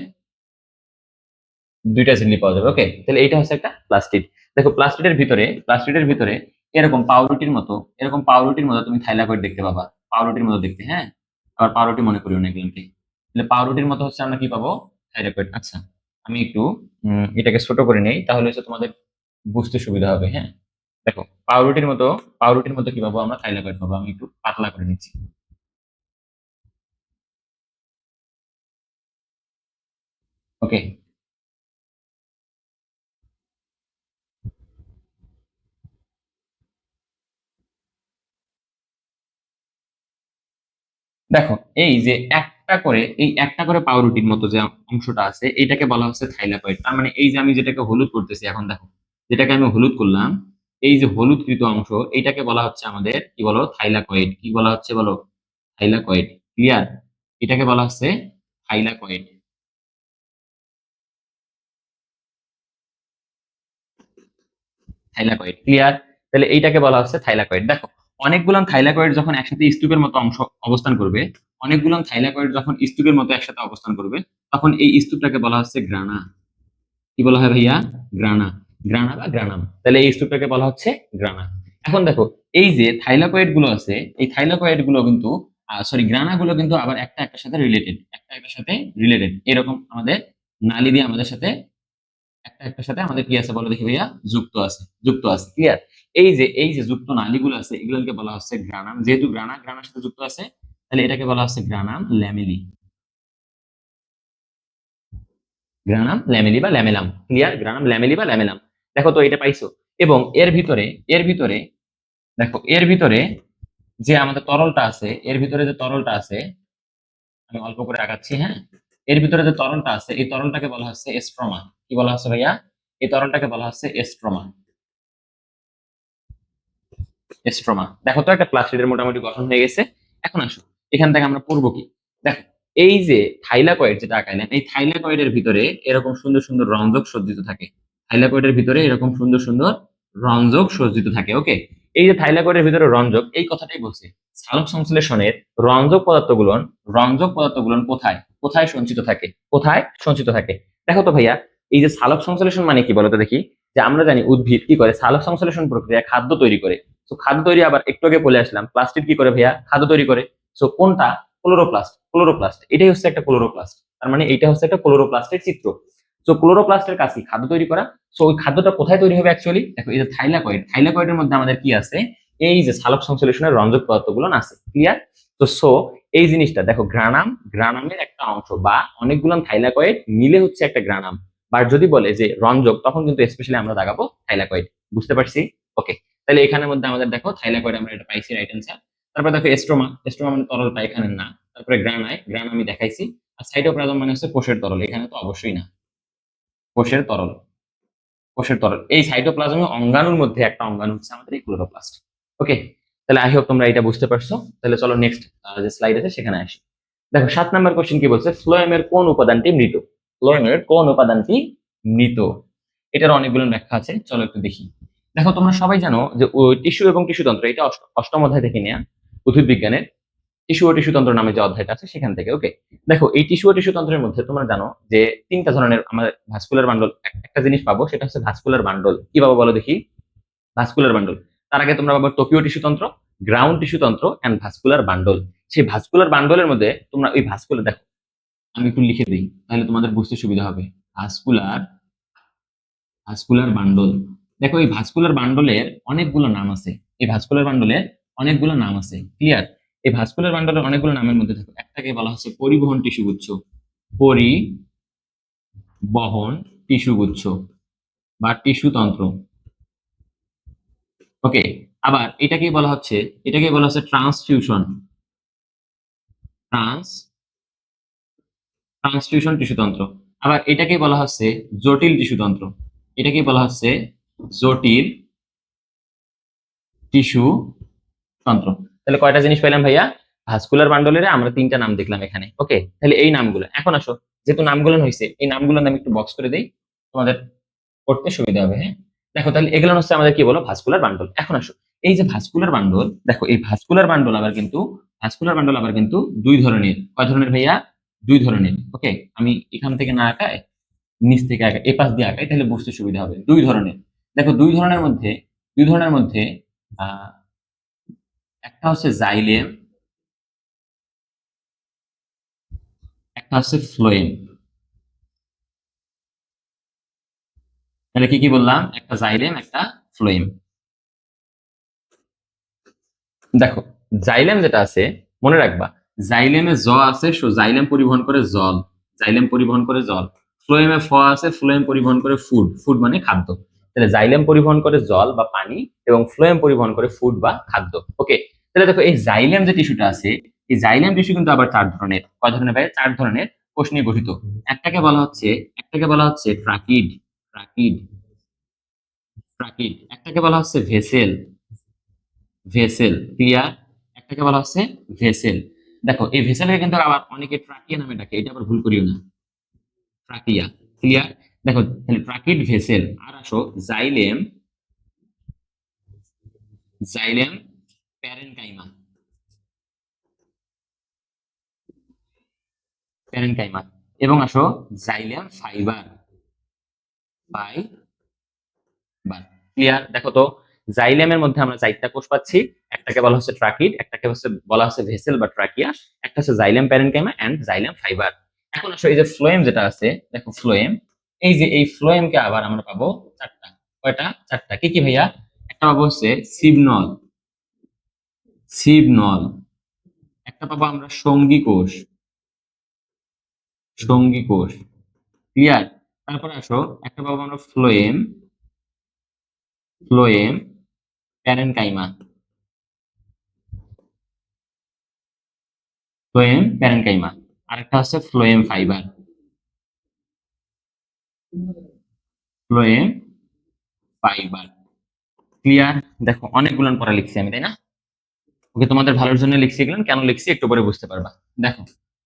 2টা ঝিল্লি পাওয়া যাবে। ওকে, তাহলে এইটা হচ্ছে একটা প্লাস্টিড। দেখো প্লাস্টিডের ভিতরে এরকম পাউরুটির মতো, এরকম পাউরুটির মতো তুমি থাইলাকয়েড দেখতে পাবা। পাউরুটির মতো দেখতে, হ্যাঁ, আবার পাউরুটি মনে করিও না এগুলোকে। তাহলে পাউরুটির মতো হচ্ছে আমরা কি পাবো? থাইলাকয়েড। আচ্ছা, আমি একটু এটাকে ছোট করে নেই, তাহলে হচ্ছে তোমাদের বুঝতে সুবিধা হবে। হ্যাঁ, দেখো পাউরুটির মতো কি পাবো? আমরা থাইলাকয়েড পাবো। আমি একটু পাতলা করে নিচ্ছি। ওকে, দেখো এই একটা করে পাউরুটির মতো যে অংশটা আছে এটাকে বলা হচ্ছে থাইলাকয়েড। তার মানে এই যে আমি যেটাকে হলুদ করতেছি এখন, দেখো যেটাকে আমি হলুদ করলাম, এই যে হলুদকৃত অংশ এটাকে বলা হচ্ছে আমাদের কি বলো? থাইলাকয়েড। কি বলা হচ্ছে বলো? থাইলাকয়েড। ক্লিয়ার? এটাকে বলা হচ্ছে থাইলাকয়েড। থাইলাকয়েড। ক্লিয়ার? তাহলে এইটাকে বলা হচ্ছে থাইলাকয়েড। দেখো অনেকগুলো থাইলাকয়েড যখন একসাথে স্তূপের মতো অংশ অবস্থান করবে, অনেকগুলো থাইলাকয়েড যখন স্তূপের মতো একসাথে অবস্থান করবে, তখন এই স্তূপটাকে বলা হচ্ছে গ্রানা। কি বলা হয় ভাইয়া? গ্রানা। গ্রানা বা গ্রানাম। তাহলে এই স্তূপটাকে বলা হচ্ছে গ্রানা। এখন দেখো এই যে থাইলাকয়েড গুলো আছে, এই থাইলাকয়েড গুলো কিন্তু সরি গ্রানা গুলো কিন্তু আবার একটা একটার সাথে রিলেটেড, একটা একটার সাথে রিলেটেড। এরকম আমাদের নালী দিয়ে আমাদের সাথে একটা একটার সাথে আমাদের কি আছে বলো দেখি ভাইয়া? যুক্ত আছে, যুক্ত আছে। ক্লিয়ার? এই যে যুক্ত নালীগুলো আছে এগুলোকে বলা হচ্ছে গ্রানাম। যেহেতু গ্রানার সাথে যুক্ত আছে, তাহলে এটাকে বলা হচ্ছে গ্রানাম ল্যামেলি। গ্রানাম ল্যামেলি বা ল্যামেলাম। ক্লিয়ার? গ্রানাম ল্যামেলি বা ল্যামেলাম। দেখো তো এটা পাইছো। এবং এর ভিতরে দেখো এর ভিতরে যে আমাদের তরলটা আছে, এর ভিতরে যে তরলটা আছে, আমি অল্প করে আগাচ্ছি, হ্যাঁ। এর ভিতরে যে তরলটা আছে এই তরলটাকে বলা হচ্ছে এস্ট্রোমা। কি বলা হচ্ছে ভাইয়া? এই তরলটাকে বলা হচ্ছে এস্ট্রোমা। এস্ট্রোমা। দেখো তো একটা প্লাস্টিডের মোটামুটি গঠন হয়ে গেছে। এখন আসো এখান থেকে আমরা পড়বো কি। দেখো এই যে থাইলাকয়েড যেটা আঁকাইলেন, এই থাইলাকয়েডের ভিতরে এরকম সুন্দর সুন্দর রঞ্জক সজ্জিত থাকে। থাইলাকয়েডের ভিতরে এরকম সুন্দর সুন্দর রঞ্জক সজ্জিত থাকে। ওকে, এই যে থাইলাকয়েডের ভিতরে রঞ্জক, এই কথাটাই বলছে। সালোক সংশ্লেষণের রঞ্জক পদার্থগুলো, রঞ্জক পদার্থগুলো কোথায় কোথায় সঞ্চিত থাকে? কোথায় সঞ্চিত থাকে? দেখো তো ভাইয়া, এই যে সালোক সংশ্লেষণ মানে কি বলতো দেখি। যে আমরা জানি উদ্ভিদ কি করে? সালোক সংশ্লেষণ প্রক্রিয়া খাদ্য তৈরি করে। তো খাদ্য তৈরি, আবার একটু আগে বলে আসলাম প্লাস্টিড কি করে ভাইয়া? খাদ্য তৈরি করে। সো কোনটা? ক্লোরোপ্লাস্ট। ক্লোরোপ্লাস্ট, এটাই হচ্ছে একটা ক্লোরোপ্লাস্ট। তার মানে এটা হচ্ছে একটা ক্লোরোপ্লাস্টের চিত্র। সো ক্লোরোপ্লাস্টের কাছে খাদ্য তৈরি করা। সো ওই খাদ্যটা কোথায় তৈরি হবে অ্যাকচুয়ালি? দেখো এই যে থাইলাকয়েড, থাইলাকয়েডের মধ্যে আমাদের কি আছে? এই যে সালোক সংশ্লেষণের রঞ্জক পদার্থগুলো আছে। ক্লিয়ার? তো এই জিনিসটা দেখো গ্রানাম, গ্রানামের একটা অংশ বা অনেকগুলো থাইলাকয়েড মিলে হচ্ছে একটা গ্রানাম। বা যদি বলে যে রঞ্জক, তখন কিন্তু স্পেশালি আমরা দাগাবো থাইলাকয়েড। বুঝতে পারছি? ওকে, তাহলে এখানের মধ্যে আমাদের দেখো থাইলাকয়েড আমরা এটা পাইছি, রাইট অ্যান্সার। তারপর দেখো এস্ট্রোমা, এস্ট্রোমা মানে তরলটা, এখানে না। তারপরে গ্রান আমি দেখাইছি। আর সাইটোপ্লাজম মানে হচ্ছে কোষের তরল, এখানে তো অবশ্যই না। কোষের তরল, কোষের তরল। এই সাইটোপ্লাজমে অঙ্গাণুর মধ্যে একটা অঙ্গাণু হচ্ছে আমাদের এই ক্লোরোপ্লাস্ট। ওকে, তাহলে আই হোপ তোমরা এটা বুঝতে পারছো। তাহলে চলো নেক্সট যে স্লাইড আছে সেখানে আসি। দেখো 7 নম্বর কোশ্চেন কি বলছে? ফ্লোয়েমের কোন উপাদানটি মৃত? ফ্লোয়েমের কোন উপাদানটি মৃত? এটার অনেকগুলো ব্যাখ্যা আছে, চলো একটু দেখি। দেখো তোমরা সবাই জানো যে টিস্যু এবং টিস্যুতন্ত্র, এটা অষ্টম অধ্যায় থেকে নেয়া, উদ্ভিদ বিজ্ঞানের টিস্যু ও টিস্যুতন্ত্র নামে যে অধ্যায়টা আছে সেখান থেকে। ওকে, দেখো এই টিস্যু ও টিস্যুতন্ত্রের মধ্যে তোমরা জানো যে 3টা ধরনের আমরা ভাস্কুলার বান্ডল, একটা জিনিস পাবো, সেটা হচ্ছে ভাস্কুলার বান্ডল। কি পাবো বলো দেখি? Vascular bundle. তার আগে তোমরা পাবো টোকিও টিস্যু তন্ত্র, গ্রাউন্ড টিস্যু তন্ত্র এন্ড ভাস্কুলার বান্ডল। সেই ভাস্কুলার বান্ডলের মধ্যে তোমরা ওই ভাস্কুলার দেখো, আমি একটু লিখে দিই তাহলে তোমাদের বুঝতে সুবিধা হবে। ভাস্কুলার ভাস্কুলার বান্ডল, দেখো এই ভাস্কুলার বান্ডলের অনেকগুলো নাম আছে। এই ভাস্কুলার বান্ডলের অনেকগুলো নাম আছে, ক্লিয়ার? এই ভাস্কুলার বান্ডলের অনেকগুলো নামের মধ্যে দেখো একটাকে বলা হচ্ছে পরিবহন টিস্যুগুচ্ছ, পরিবহন টিস্যুগুচ্ছ বা টিস্যু তন্ত্র। ওকে, আবার এটাকে বলা হচ্ছে ট্রান্সফিউশন, ট্রান্স ট্রান্সফিউশন টিস্যুতন্ত্র। আবার এটাকে বলা হচ্ছে জটিল টিস্যুতন্ত্র, এটাকে বলা হচ্ছে জটিল টিস্যু তন্ত্র। তাহলে কয়টা জিনিস পেলাম ভাইয়া? ভাস্কুলার বান্ডলের আমরা 3টা নাম দেখলাম এখানে। ওকে, তাহলে এই নামগুলো এখন আসো, যেহেতু নামগুলো হয়েছে এই নামগুলোর নাম একটু বক্স করে দেই, তোমাদের পড়তে সুবিধা হবে। হ্যাঁ, দেখো তাহলে এগুলো হচ্ছে আমাদের কি বলো ভাস্কুলার বান্ডল। এখন আসো, এই যে ভাস্কুলার বান্ডল, দেখো এই ভাস্কুলার বান্ডল আবার কিন্তু দুই ধরনের। কয় ধরনের ভাইয়া? দুই ধরনের। ওকে, আমি এখান থেকে না আঁকায় নিচ থেকে আঁকাই, এ পাশ দিয়ে আঁকাই, তাহলে বুঝতে সুবিধা হবে। দুই ধরনের, দেখো দুই ধরনের মধ্যে আহ একটা হচ্ছে জাইলেম, একটা হচ্ছে ফ্লোয়েম। তাহলে কি কি বললাম? একটা জাইলেম, একটা ফ্লোয়েম। দেখো জাইলেম যেটা আছে মনে রাখবা, জাইলেমে জ আছে, জাইলেম পরিবহন করে জল, জাইলেম পরিবহন করে জল। ফ্লোয়েমে ফ আছে, ফ্লোয়েম পরিবহন করে ফুড, ফুড মানে খাদ্য। তাহলে জাইলেম পরিবহন করে জল বা পানি এবং ফ্লোয়েম পরিবহন করে ফুড বা খাদ্য। ওকে, তাহলে দেখো এই জাইলেম যে টিস্যুটা আছে, এই জাইলেম টিস্যু কিন্তু আবার 4 ধরনের। কয় ধরনের ভাই? 4 ধরনের কোষ নিয়ে গঠিত। একটাকে বলা হচ্ছে ট্রাকিড, ট্রাকিড ট্রাকিড। একটাকে বলা হচ্ছে ভেসেল, ভেসেল, ক্লিয়ার? একটাকে বলা হচ্ছে ভেসেল। দেখো এই ভেসেলকে কিন্তু আবার অনেকে ট্রাকিয়া নামে ডাকে, এটা আবার ভুল করিও না, ট্রাকিয়া, ক্লিয়ার? দেখো তাহলে ট্রাকিড, ভেসেল। আর আসো জাইলেম, জাইলেম প্যারেনকাইমা, প্যারেনকাইমা। এবং আসো জাইলেম ফাইবার, ফাইবার, ক্লিয়ার? দেখো তো জাইলেমের মধ্যে আমরা 4টা কোষ পাচ্ছি। একটাকে বলা হচ্ছে ট্রাকিড, একটাকে বলা হচ্ছে ভেসেল বা ট্রাকিয়া, একটা হচ্ছে xylem parenchyma and xylem fibre. এখন আসো এই যে ফ্লোয়েম যেটা আছে, দেখো ফ্লোয়েম, এই যে এই ফ্লোয়েমকে আবার আমরা পাবো 4টা। কয়টা? 4টা। কি কি ভাইয়া? একটা পাবো হচ্ছে সিবনল, সিবনল। একটা পাবো আমরা সঙ্গী কোষ, সঙ্গী কোষ, ক্লিয়ার? তারপরে আসো একটা পাবো আমরা phloem, phloem parenchyma, phloem parenchyma. আরেকটা হচ্ছে phloem fibre, phloem fibre, clear? দেখো অনেকগুলো পড়া লিখছি আমি, তাই না? ওকে, তোমাদের ভালোর জন্য লিখছি এগুলো, কেন লিখছি একটু পরে বুঝতে পারবা। দেখো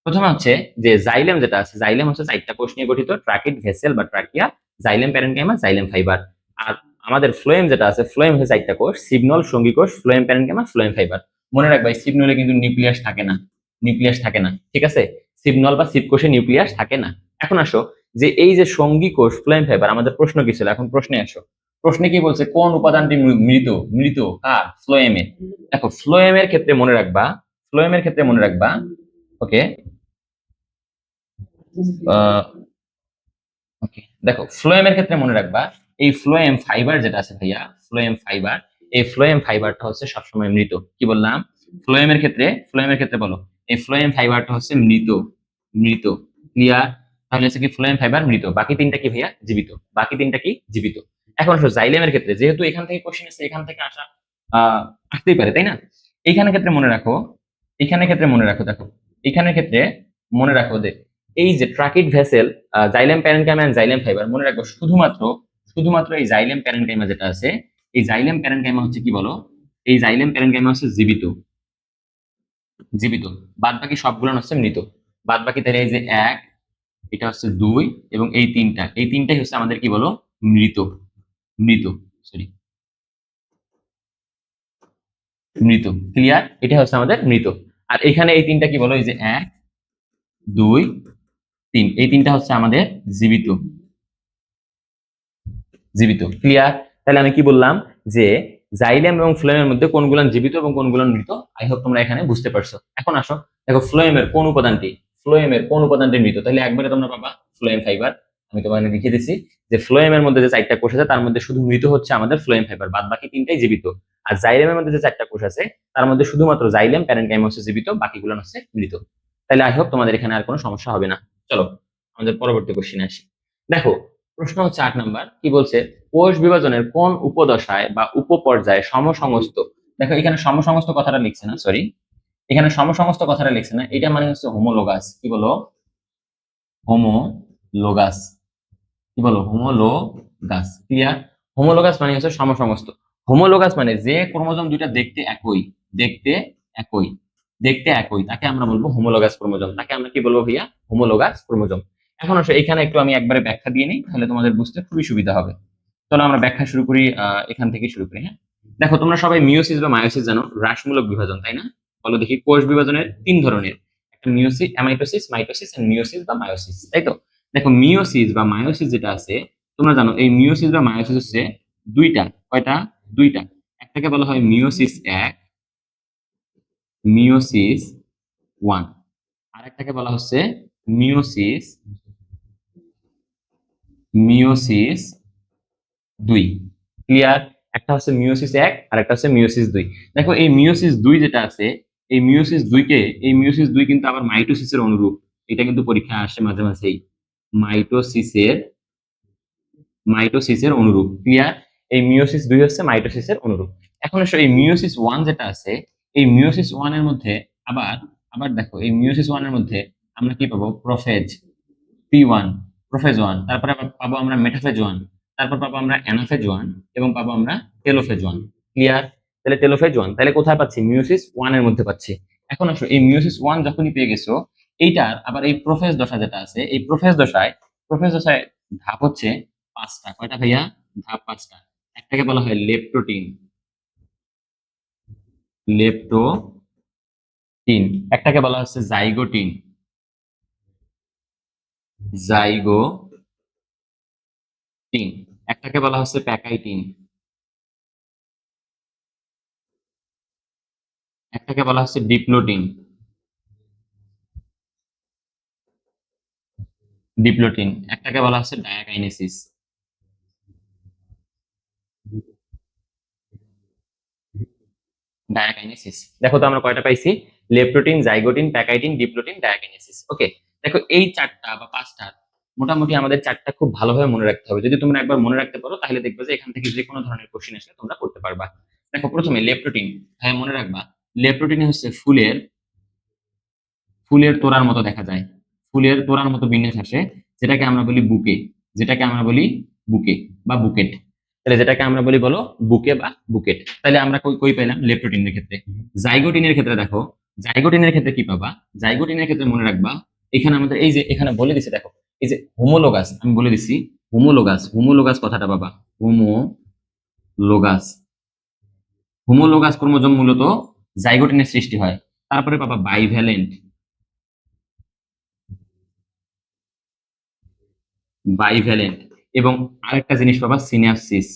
প্রথমে হচ্ছে যে জাইলেম যেটা আছে, জাইলেম হচ্ছে 4টা কোষ নিয়ে গঠিত, ট্রাকিড, ভেসেল বা trachea, xylem parenchyma, xylem fibre. আর আমাদের ফ্লোয়েম যেটা আছে, ফ্লোয়েম হচ্ছে 4টা কোষ, সিবনল, সঙ্গী কোষ, ফ্লোয়েম প্যারেনকাইমা, ফ্লোয়েম ফাইবার। মনে রাখবা এই সিবনলে কিন্তু নিউক্লিয়াস থাকে না, নিউক্লিয়াস থাকে না, ঠিক আছে? সিবনল বা সিব কোষে নিউক্লিয়াস থাকে না। এখন আসো যে এই যে সঙ্গী কোষ, ফ্লোয়েম ফাইবার, আমাদের প্রশ্ন কি ছিল? এখন প্রশ্নে আসো, প্রশ্নে কি বলছে? কোন উপাদানটি মৃত? মৃত কার? ফ্লোয়েমের। দেখো ফ্লোয়েমের ক্ষেত্রে মনে রাখবা, ফ্লোয়েমের ক্ষেত্রে মনে রাখবা, ওকে, ওকে, দেখো ফ্লোয়েমের ক্ষেত্রে মনে রাখবা এই ফ্লোয়েম ফাইবার যেটা আছে ভাইয়া, ফ্লোয়েম ফাইবার, এই ফ্লোয়েম ফাইবারটা হচ্ছে সবসময় মৃত। কি বললাম? ফ্লোয়েমের ক্ষেত্রে বলো, এই ফ্লোয়েম ফাইবারটা হচ্ছে মৃত, মৃত, ক্লিয়ার? তাহলে হচ্ছে কি ফ্লোয়েম ফাইবার মৃত, বাকি 3টা কি ভাইয়া? জীবিত, বাকি 3টা কি? জীবিত। এখন আসো জাইলেমের ক্ষেত্রে, যেহেতু এখান থেকে কোশ্চেন আছে, এখান থেকে আসা আসতেই পারে, তাই না? এইখানে ক্ষেত্রে মনে রাখো, এখানে ক্ষেত্রে মনে রাখো, দেখো এখানের ক্ষেত্রে মনে রাখো যে এই যে tracheid, vessel, xylem parenchyma and xylem fibre, মনে রাখবো শুধুমাত্র, শুধুমাত্র এই জাইলেম প্যারেনকাইমা যেটা আছে, এই জাইলেম প্যারেনকাইমা হচ্ছে কি বলো? এই জাইলেম প্যারেনকাইমা হচ্ছে জীবিত, জীবিত। বাদ বাকি সবগুলো হচ্ছে মৃত। বাদ বাকি তাহলে এই যে 1, এটা হচ্ছে 2 এবং এই 3টা, এই 3টাই হচ্ছে আমাদের কি বলো? মৃত, মৃত, সরি, মৃত, ক্লিয়ার? এটা হচ্ছে আমাদের মৃত। আর এখানে এই 3টা কি বলো? এই যে 1, 2, 3, এই 3টা হচ্ছে আমাদের জীবিত, জীবিত, ক্লিয়ার? তাহলে আমি কি বললাম যে জাইলেম এবং ফ্লোয়েমের মধ্যে কোনগুলো জীবিত এবং কোনগুলো মৃত। আই হোপ তোমরা এখানে বুঝতে পারছো। এখন আসো, দেখো ফ্লোয়েমের কোন উপাদানটি মৃত, তাহলে একবারে তোমরা পাবা ফ্লোয়েম ফাইবার। আমি তোমাকে লিখে দিছি যে ফ্লোয়েমের মধ্যে যে 4টা কোষ আছে তার মধ্যে শুধু মৃত হচ্ছে আমাদের ফ্লোয়েম ফাইবার, বাদ বাকি 3টাই জীবিত। আর জাইলেমের মধ্যে যে 4টা কোষ আছে তার মধ্যে শুধুমাত্র জাইলেম প্যারেনকাইমা হচ্ছে জীবিত, বাকিগুলো হচ্ছে মৃত। তাহলে আই হোপ তোমাদের এখানে আর কোনো সমস্যা হবে না। চলো আমাদের পরবর্তী কোশ্চেনে আসি। দেখো প্রশ্ন হচ্ছে 8 নাম্বার, কি বলছে, কোষ বিভাজনের কোন উপদশায় বা উপপর্যায়ে সমসংস্থ, দেখো এখানে সমসংস্থ কথাটা লিখছে না, সরি, এখানে সমসংস্থ কথাটা লিখছে না, এটা মানে হচ্ছে হোমোলোগাস। কি বলো? হোমোলোগাস। কি বলো? হোমোলোগাস। ক্লিয়ার? হোমোলোগাস মানে হচ্ছে সমসংস্থ। হোমোলোগাস মানে যে ক্রোমোজোম দুইটা দেখতে একই, দেখতে একই, দেখতে একই, তাকে আমরা বলবো হোমোলোগাস ক্রোমোজোম। তাকে আমরা কি বলবো ভাইয়া? Homologous chromosome. এখন আসলে এখানে একটু আমি একবারে ব্যাখ্যা দিয়ে নিই, তাহলে তোমাদের বুঝতে খুবই সুবিধা হবে। চলো আমরা ব্যাখ্যা শুরু করি, এখান থেকে শুরু করি। হ্যাঁ, দেখো তোমরা সবাই মিওসিস বা মায়োসিস জানো, হ্রাসমূলক বিভাজন, তাই না? বলো দেখি, কোষ বিভাজনের 3 ধরনের, একটা meiosis, amitosis, mitosis and meiosis বা মায়োসিস, তাই তো? দেখো মিওসিস বা মায়োসিস যেটা আছে, তোমরা জানো এই মিওসিস বা মায়োসিস হচ্ছে দুইটা, কয়টা? দুইটা। একটাকে বলা হয় মিওসিস 1, মিওসিস 1, আর একটাকে বলা হচ্ছে মিওসিস, মিওসিস 2। ক্লিয়ার? একটা হচ্ছে মিওসিস 1 আর একটা হচ্ছে মিওসিস 2। দেখো এই মিওসিস 2 যেটা আছে, এই মিওসিস 2 কে, এই মিওসিস 2 কিন্তু আবার মাইটোসিসের অনুরূপ। এটা কিন্তু পরীক্ষায় আসে মাঝে মাঝেই, মাইটোসিসের, মাইটোসিসের অনুরূপ। ক্লিয়ার? এই মিওসিস 2 হচ্ছে মাইটোসিসের অনুরূপ। এখন আসলে এই মিওসিস 1 যেটা আছে, এই মিওসিস 1 এর মধ্যে আবার, দেখো এই মিওসিস 1 এর মধ্যে আমরা কি পাবো? প্রোফেজ P1, প্রোফেজ 1, তারপরে আবার পাবো আমরা মেটাফেজ 1, তারপর পাবো আমরা অ্যানাফেজ 1, এবং পাবো আমরা টেলোফেজ 1। ক্লিয়ার? তাহলে টেলোফেজ 1 তাহলে কোথায় পাচ্ছি? মিওসিস 1 এর মধ্যে পাচ্ছি। এখন আসো, এই মিওসিস 1 যখনই পেয়ে গেছো, এইটার আবার এই প্রোফেজ দশা যেটা আছে, এই প্রোফেজ দশায় ধাপ হচ্ছে 5টা। কয়টা ভাইয়া? ধাপ 5টা। একটাকে বলা হয় লেপ্টোটিন, লেপ্টোটিন। একটাকে বলা হচ্ছে জাইগোটিন, জাইগোটিন। একটাকে বলা হচ্ছে প্যাকাইটিন, একটাকে বলা হচ্ছে ডিপ্লোটিন, ডিপ্লোটিন। একটাকে বলা হচ্ছে ডায়াকাইনেসিস, ডায়াকাইনেসিস। দেখো তো আমরা কয়টা পাইছি? Leptotene, zygotene, pachytene, diplotene, diakinesis. Okay, দেখো এই 4টা বা 5টা মোটামুটি আমাদের 4টা খুব ভালোভাবে মনে রাখতে হবে। যদি তোমরা একবার মনে রাখতে পারো তাহলে দেখবে যে এখান থেকে যে কোনো ধরনের কোশ্চেন আসলে তোমরা করতে পারবা। দেখো প্রথমে লেপ্টোটিন, হ্যাঁ মনে রাখবা, লেপ্টোটিন হচ্ছে ফুলের, ফুলের তোড়ার মতো দেখা যায়, ফুলের তোড়ার মতো বিন্যাস আসে, যেটাকে আমরা বলি বুকে, যেটাকে আমরা বলি বুকে বা বুকেট। তাহলে যেটাকে আমরা বলি, বলো, বুকে বা বুকেট। তাহলে আমরা কই কই পেলাম? লেপ্টোটিনের ক্ষেত্রে। জাইগোটিনের ক্ষেত্রে দেখো, জাইগোটিনের ক্ষেত্রে কি পাবা? জাইগোটিনের ক্ষেত্রে মনে রাখবা, এখানে আমাদের এই যে এখানে বলে দিছে, দেখো এই যে হোমোলোগাস, আমি বলে দিছি হোমোলোগাস, হোমোলোগাস কথাটা পাবা, হোমোলোগাস। হোমোলোগাস ক্রোমোজোম মূলত জাইগোটিনের সৃষ্টি হয়। তারপরে পাবা বাইভ্যালেন্ট, বাইভ্যালেন্ট, এবং আরেকটা জিনিস পাবা সিন্যাপসিস।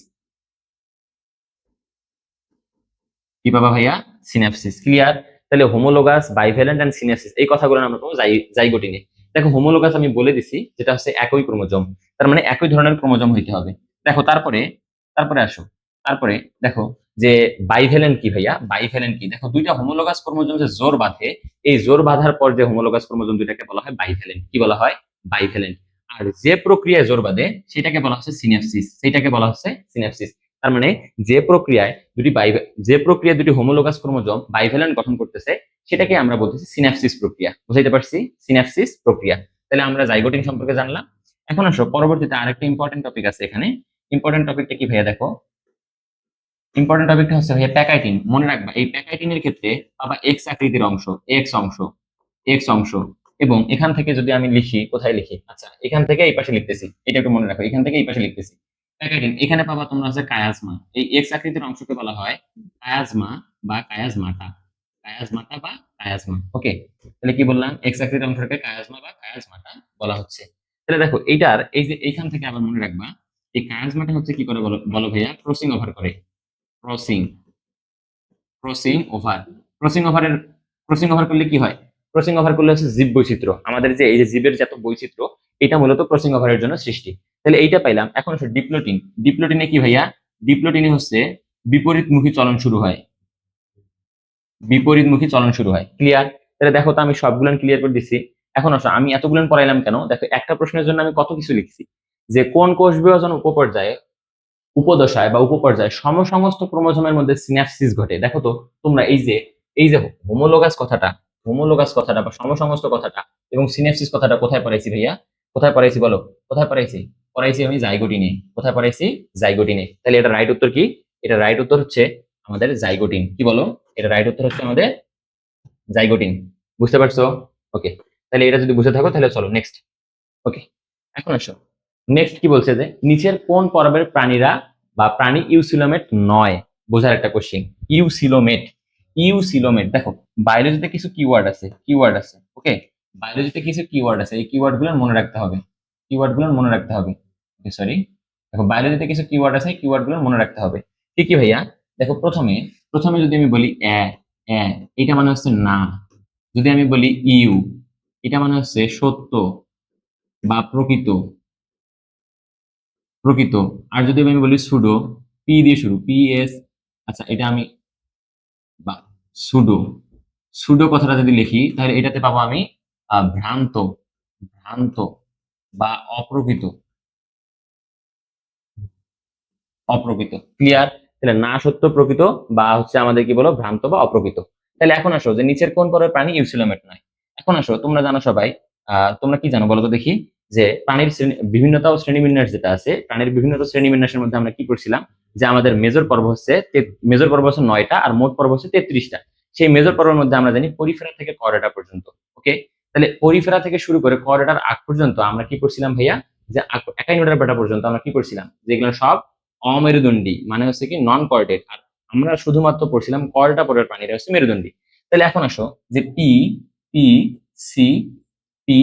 কি পাবা ভাইয়া? সিন্যাপসিস। ক্লিয়ার? তাহলে হোমোলোগাস, বাইভ্যালেন্ট এন্ড সিন্যাপসিস, এই কথাগুলো আমরা পাবো জাইগোটিনে। দেখো হোমোলোগাস আমি বলে দিছি, যেটা হচ্ছে একই ক্রোমোজোম, তার মানে একই ধরনের ক্রোমোজোম হইতে হবে। দেখো তারপরে, আসো, তারপরে দেখো যে বাইভ্যালেন্ট কি ভাইয়া? বাইভ্যালেন্ট কি? দেখো দুইটা হোমোলোগাস ক্রোমোজোম যে জোর বাঁধে, এই জোর বাঁধার পর যে হোমোলোগাস ক্রোমোজোম দুইটাকে বলা হয় বাইভ্যালেন্ট। কি বলা হয়? বাইভ্যালেন্ট। আর যে প্রক্রিয়ায় জোর বাঁধে সেটাকে বলা হচ্ছে সিন্যাপসিস, সেটাকে বলা হচ্ছে সিন্যাপসিস। তার মানে যে প্রক্রিয়ায় দুটি যে প্রক্রিয়ায় দুটি হোমোলোগাস ক্রোমোজোম বাইভ্যালেন্ট গঠন করতেছে, সেটাকে আমরা বলতেছি সিন্যাপসিস প্রক্রিয়া। বুঝাইতে পারছি? সিন্যাপসিস প্রক্রিয়া। তাহলে আমরা জাইগোটিন সম্পর্কে জানলাম। এখন আসো পরবর্তীতে আরেকটা ইম্পর্টেন্ট টপিক আছে এখানে। ইম্পর্টেন্ট টপিকটা কি ভাইয়া? দেখো ইম্পর্টেন্ট টপিকটা হচ্ছে ভাইয়া প্যাকাইটিন। মনে রাখবা এই প্যাকাইটিনের ক্ষেত্রে পাবা এক্স আকৃতির অংশ, এক্স অংশ, এক্স অংশ। এবং এখান থেকে যদি আমি লিখি, কোথায় লিখি? আচ্ছা এখান থেকে এই পাশে লিখতেছি, এটা একটু মনে রাখো, এখান থেকে এই পাশে লিখতেছি প্যাকাইটিন। এখানে পাবা তোমরা হচ্ছে কায়াজমা। এই এক্স আকৃতির অংশকে বলা হয় কায়াজমা বা কায়াজমাটা, কায়াজমাটা বা কায়াজমা। ওকে, তাহলে কি বললাম? এক্স আকৃতির অংশটাকে কায়াজমা বা কায়াজমাটা বলা হচ্ছে। তাহলে দেখো এইটার এই যে এইখান থেকে আবার মনে রাখবা, এই কায়াজমাটা হচ্ছে কি করে বলো বলো ভাইয়া, ক্রসিং ওভার করে। ক্রসিং ক্রসিং ওভার ক্রসিং ওভারের ক্রসিং ওভার করলে কি হয়? ক্রসিং ওভার করলে হচ্ছে জীব বৈচিত্র্য, আমাদের যে এই যে জীবের যত বৈচিত্র্য, এটা মূলত ক্রসিং ওভারের জন্য সৃষ্টি। তাহলে এইটা পাইলাম। এখন হচ্ছে ডিপ্লোটিন। ডিপ্লোটিনে কি ভাইয়া? ডিপ্লোটিনে হচ্ছে বিপরীতমুখী চলন শুরু হয়। বিপরীতমুখী চলন শুরু হয়। ক্লিয়ার? তাহলে দেখো তো আমি সবগুলো ক্লিয়ার করে দিচ্ছি। এখন আসো, আমি এতগুলো পড়াইলাম কেন? দেখো একটা প্রশ্নের জন্য আমি কত কিছু লিখছি, যে কোন কোষ বিভাজন উপপর্যায়ে উপদশায় বা উপপর্যায়ে সমসংস্থ ক্রোমোজোমের মধ্যে সিন্যাপসিস ঘটে। দেখো তো তোমরা এই যে হোমোলোগাস কথাটা বা সমসংস্থ কথাটা এবং সিন্যাপসিস কথাটা কোথায় পড়াইছি ভাইয়া? কোথায় পড়াইছি বলো? কোথায় পড়াইছি? পড়াইছি আমি জাইগোটিনে। কোথায় পড়াইছি? জাইগোটিনে। তাহলে এটা রাইট উত্তর কি? এটা রাইট উত্তর হচ্ছে আমাদের জাইগোটিন। কি বলো? এটা রাইট উত্তর হচ্ছে আমাদের জাইগোটিন। বুঝতে পারছো? ওকে, তাহলে এটা যদি বুঝে থাকো তাহলে চলো নেক্সট। ওকে, এখন আসো, নেক্সট কি বলছে, যে নিচের কোন পর্বের প্রাণীরা বা প্রাণী ইউসিলোমেট নয়? বোঝার একটা কোশ্চেন। ইউসিলোমেট। ইউসিলোমেট, দেখো বায়োলজিতে কিছু কিওয়ার্ড আছে ওকে, বায়োলজিতে কিছু কিওয়ার্ড আছে, এই কিওয়ার্ড গুলো মনে রাখতে হবে। কিওয়ার্ড গুলো মনে রাখতে হবে। সরি, দেখো বায়োলজিতে কিছু কিওয়ার্ড আছে, কিওয়ার্ড গুলো মনে রাখতে হবে। কি কি ভাইয়া? দেখো প্রথমে প্রথমে যদি আমি বলি এ, এটা মানে হচ্ছে না। যদি আমি বলি ইউ, এটা মানে হচ্ছে সত্য বা প্রকৃত। প্রকৃত। আর যদি আমি বলি সুডো, পি দিয়ে শুরু, PS, আচ্ছা এটা আমি, বা সুডো, সুডো কথাটা যদি লিখি তাহলে এটাতে পাবো আমি ভ্রান্ত। ভ্রান্ত বা অপ্রকৃত। অপ্রকৃত। ক্লিয়ার? তাহলে না সত্য, প্রকৃত, বা হচ্ছে আমাদের কি বলো, ভ্রান্ত বা অপ্রকৃত। তাহলে এখন আসো, যে নিচের কোন পর্বের প্রাণী ইউসিলোমেট নয়? এখন আসো, তোমরা জানো সবাই, তোমরা কি জানো বলো তো দেখি, যে প্রাণীর বিভিন্নতা ও শ্রেণীবিন্যাস যেটা আছে, প্রাণীর বিভিন্নতা শ্রেণীবিন্যাসের মধ্যে আমরা কি করছিলাম, যে আমাদের মেজর পর্ব হচ্ছে 9টা আর মোট পর্ব হচ্ছে 33টা। সেই মেজর পর্বের মধ্যে আমরা জানি পরিফেরা থেকে কর্ডেটা পর্যন্ত। ওকে, তাহলে পরিফেরা থেকে শুরু করে কর্ডেটার আগ পর্যন্ত আমরা কি করছিলাম ভাইয়া, যে একাইনোডার বেটা পর্যন্ত আমরা কি করছিলাম, যেগুলো সব অমেরুদণ্ডী, মানে হচ্ছে কি নন কর্ডেট। আর আমরা শুধুমাত্র পড়ছিলাম কর্ডেটা পরের প্রাণীরা হচ্ছে মেরুদণ্ডী। তাহলে এখন আসো, যে P, P, C, P,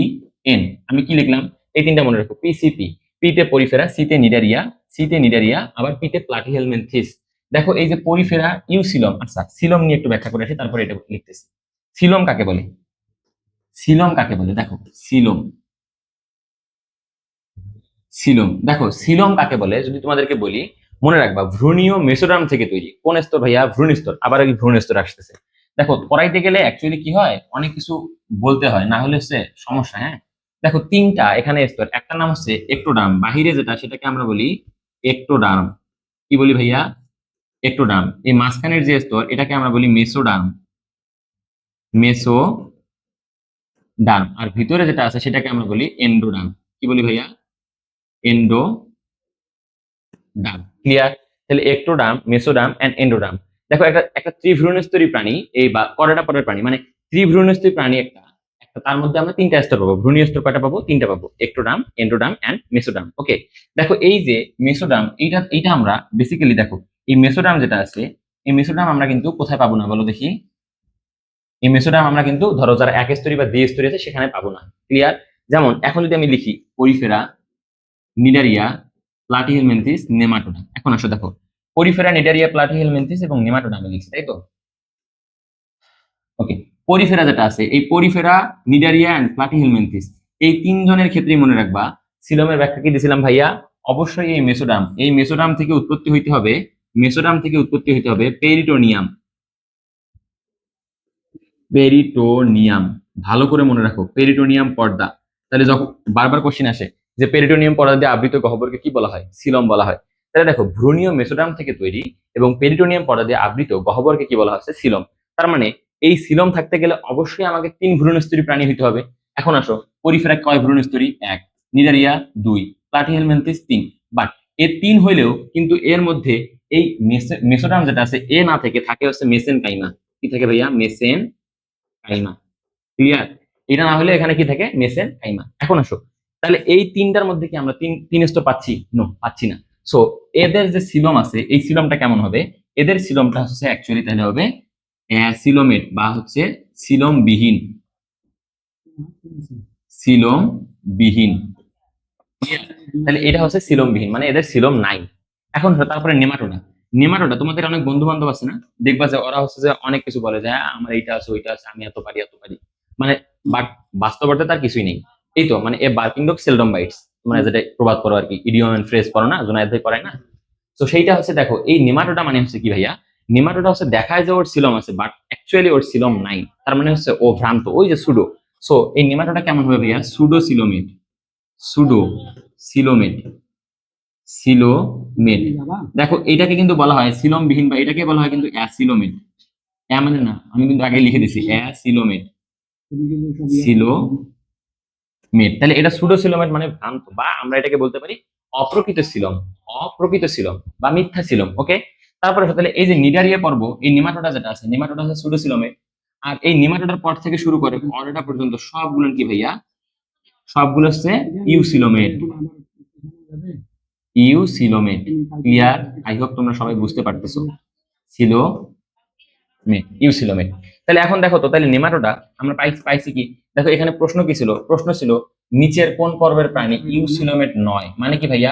N, আমি কি লিখলাম? এই তিনটা মনে রাখো। পিসিপি, পিতে পরিফেরা, সিতে নিডারিয়া, আবার পিতে প্লাটিহেলমিনথিস। দেখো এই যে পরিফেরা, ইউসিলম, আচ্ছা সিলম নিয়ে একটু ব্যাখ্যা করে আসি, তারপরে এটা লিখতেছি। সিলম কাকে বলে? সিলম কাকে বলে? দেখো সিলম, সিলোম, দেখো সিলোম কাকে বলে যদি তোমাদেরকে বলি, মনে রাখবা ভ্রূণীয় মেসোডার্ম থেকে তৈরি। কোন স্তর ভাইয়া? ভ্রূণ স্তর। আবার এই ভ্রূণ স্তর আসতেছে। দেখো পড়াইতে গেলে অ্যাকচুয়ালি কি হয়, অনেক কিছু বলতে হয়, না হলে হচ্ছে সমস্যা। হ্যাঁ, দেখো তিনটা এখানে স্তর। একটা নাম হচ্ছে একটোডার্ম, বাহিরে যেটা সেটাকে আমরা বলি একটোডার্ম। কি বলি ভাইয়া? একটোডার্ম। এই মাঝখানের যে স্তর এটাকে আমরা বলি মেসোডার্ম। মেসোডার্ম। আর ভিতরে যেটা আছে সেটাকে আমরা বলি এন্ডোডার্ম। কি বলি ভাইয়া? এন্ডো ডাম। ক্লিয়ার? তাহলে একটোডাম, মেসোডাম এন্ড এন্ডোডাম। দেখো একটা একটা ত্রিভ্রূণস্তরী প্রাণী, এই বা করেটা পরের প্রাণী, মানে ত্রিভ্রূণস্তরী প্রাণী একটা, একটা তার মধ্যে আমরা তিনটা স্তর পাবো। ভ্রূণীয় স্তর কয়টা পাবো? তিনটা পাবো, একটোডাম, এন্ডোডাম এন্ড মেসোডাম। ওকে, দেখো এই যে মেসোডাম, এইটা এইটা আমরা বেসিক্যালি দেখো, এই মেসোডাম যেটা আছে, এই মেসোডাম আমরা কিন্তু কোথায় পাবো না বলো দেখি? এই মেসোডাম আমরা কিন্তু ধরো যারা এক স্তরী বা দ্বিস্তরী আছে সেখানে পাবো না। ক্লিয়ার? যেমন এখন যদি আমি লিখি পরিফেরা, নিডারিয়া, প্লাটিহেলমিনথিস, নেমাটোডা। এখন আসো দেখো, পরিফেরা, নিডারিয়া, প্লাটিহেলমিনথিস এবং নেমাটোডা আমি লিখছি, তাই তো? ওকে, পরিফেরা যেটা আছে, এই পরিফেরা, নিডারিয়া এন্ড প্লাটিহেলমিনথিস, এই তিনজনের ক্ষেত্রেই মনে রাখবা সিলোমের ব্যাখ্যা কি দিয়েছিলাম ভাইয়া? অবশ্যই এই মেসোডাম থেকে উৎপত্তি হইতে হবে, পেরিটোনিয়াম। পেরিটোনিয়াম, ভালো করে মনে রাখো, পেরিটোনিয়াম পর্দা। তাহলে যখন বারবার কোশ্চেন আসে যে পেরিটোনিয়াম পর্দা দিয়ে আবৃত গহ্বরকে কি বলা হয়? সিলম বলা হয়। তাহলে দেখো ভ্রূণীয় মেসোডার্ম থেকে তৈরি এবং পেরিটোনিয়াম পর্দা দিয়ে আবৃত গহ্বরকে কি বলা হচ্ছে? সিলম। তার মানে এই সিলম থাকতে গেলে অবশ্যই আমাকে 3 ভ্রূণস্তরী প্রাণী হইতে হবে। এখন আসো, পরিফেরা কয় ভ্রূণস্তরী? 1, নিডারিয়া 2, প্লাটিহেলমিনথিস 3। বাট এর 3 হইলেও কিন্তু এর মধ্যে এই মেসোডার্ম যেটা আছে এ না থেকে থাকে হচ্ছে মেসেন কাইমা। কি থাকে ভাইয়া? মেসেন কাইমা। ক্লিয়ার? এটা না হলে এখানে কি থাকে? মেসেন কাইমা। এখন আসো, তাহলে এই তিনটার মধ্যে কি আমরা তিন তিন স্তর পাচ্ছি? নো, পাচ্ছি না। সো এদের যে সিলম আছে, এই সিলমটা কেমন হবে? এদের সিলমটা হচ্ছে অ্যাকচুয়ালি তাহলে হবে সিলোমেট বা হচ্ছে সিলম বিহীন। সিলম বিহীন। তাহলে এটা হচ্ছে সিলোমবিহীন, মানে এদের সিলোম নাই। এখন তারপরে নেমাটোডা। নেমাটোডা, তোমাদের অনেক বন্ধু বান্ধব আছে না, দেখবা যে ওরা হচ্ছে যে অনেক কিছু বলে যে হ্যাঁ আমার এইটা আছে ওইটা আছে, আমি এত পারি এত পারি, মানে বাট বাস্তবতা তার কিছুই নেই। এই তো মানে a barking dog seldom bites, মানে যেটা প্রবাদ করো আর কি, ইডিয়ম এন্ড ফ্রেজ করো না, জোনায়েদ ভাই করায় না। তো সেইটা হচ্ছে দেখো এই নেমাটোডা মানে হচ্ছে কি ভাইয়া, নেমাটোডা হচ্ছে দেখায় যে ওর সিলম আছে বাট অ্যাকচুয়ালি ওর সিলম নাই, তার মানে হচ্ছে ও ভ্রান্ত, ওই যে সুডো। সো এই নেমাটোডা কেমন হবে ভাইয়া, সুডো সিলোমেট, সুডো সিলোমেট, সিলোমেট। দেখো এটাকে কিন্তু বলা হয় সিলমবিহীন, বা এটাকে বলা হয় কিন্তু অ্যাসিলোমেট। মানে না, আমি কিন্তু আগে লিখে দিছি অ্যাসিলোমেট, সিলোমেট। তাহলে এটা সুডো সিলোমেট মানে ভ্রান্ত, বা আমরা এটাকে বলতে পারি অপ্রকৃত সিলম, অপ্রকৃত সিলম বা মিথ্যা সিলম। ওকে, তারপরে তাহলে এই যে নিডারিয়া পর্ব, এই নিমাটোডা যেটা আছে, নিমাটোডা হচ্ছে সুডো সিলোমেট। আর এই নিমাটোডার পর থেকে শুরু করে অরেডা পর্যন্ত সবগুলো কি ভাইয়া, সবগুলো হচ্ছে ইউসিলোমেট, ইউসিলোমেট। ক্লিয়ার? আই হোপ তোমরা সবাই বুঝতে পারতেছো। সিলোমেট, ইউসিলোমেট। তাহলে এখন দেখো তো, তাহলে নেমাটোডা আমরা পাইছি কি, দেখো এখানে প্রশ্ন কি ছিল, প্রশ্ন ছিল নিচের কোন পর্বের প্রাণী ইউসিলোমেট নয়, মানে কি ভাইয়া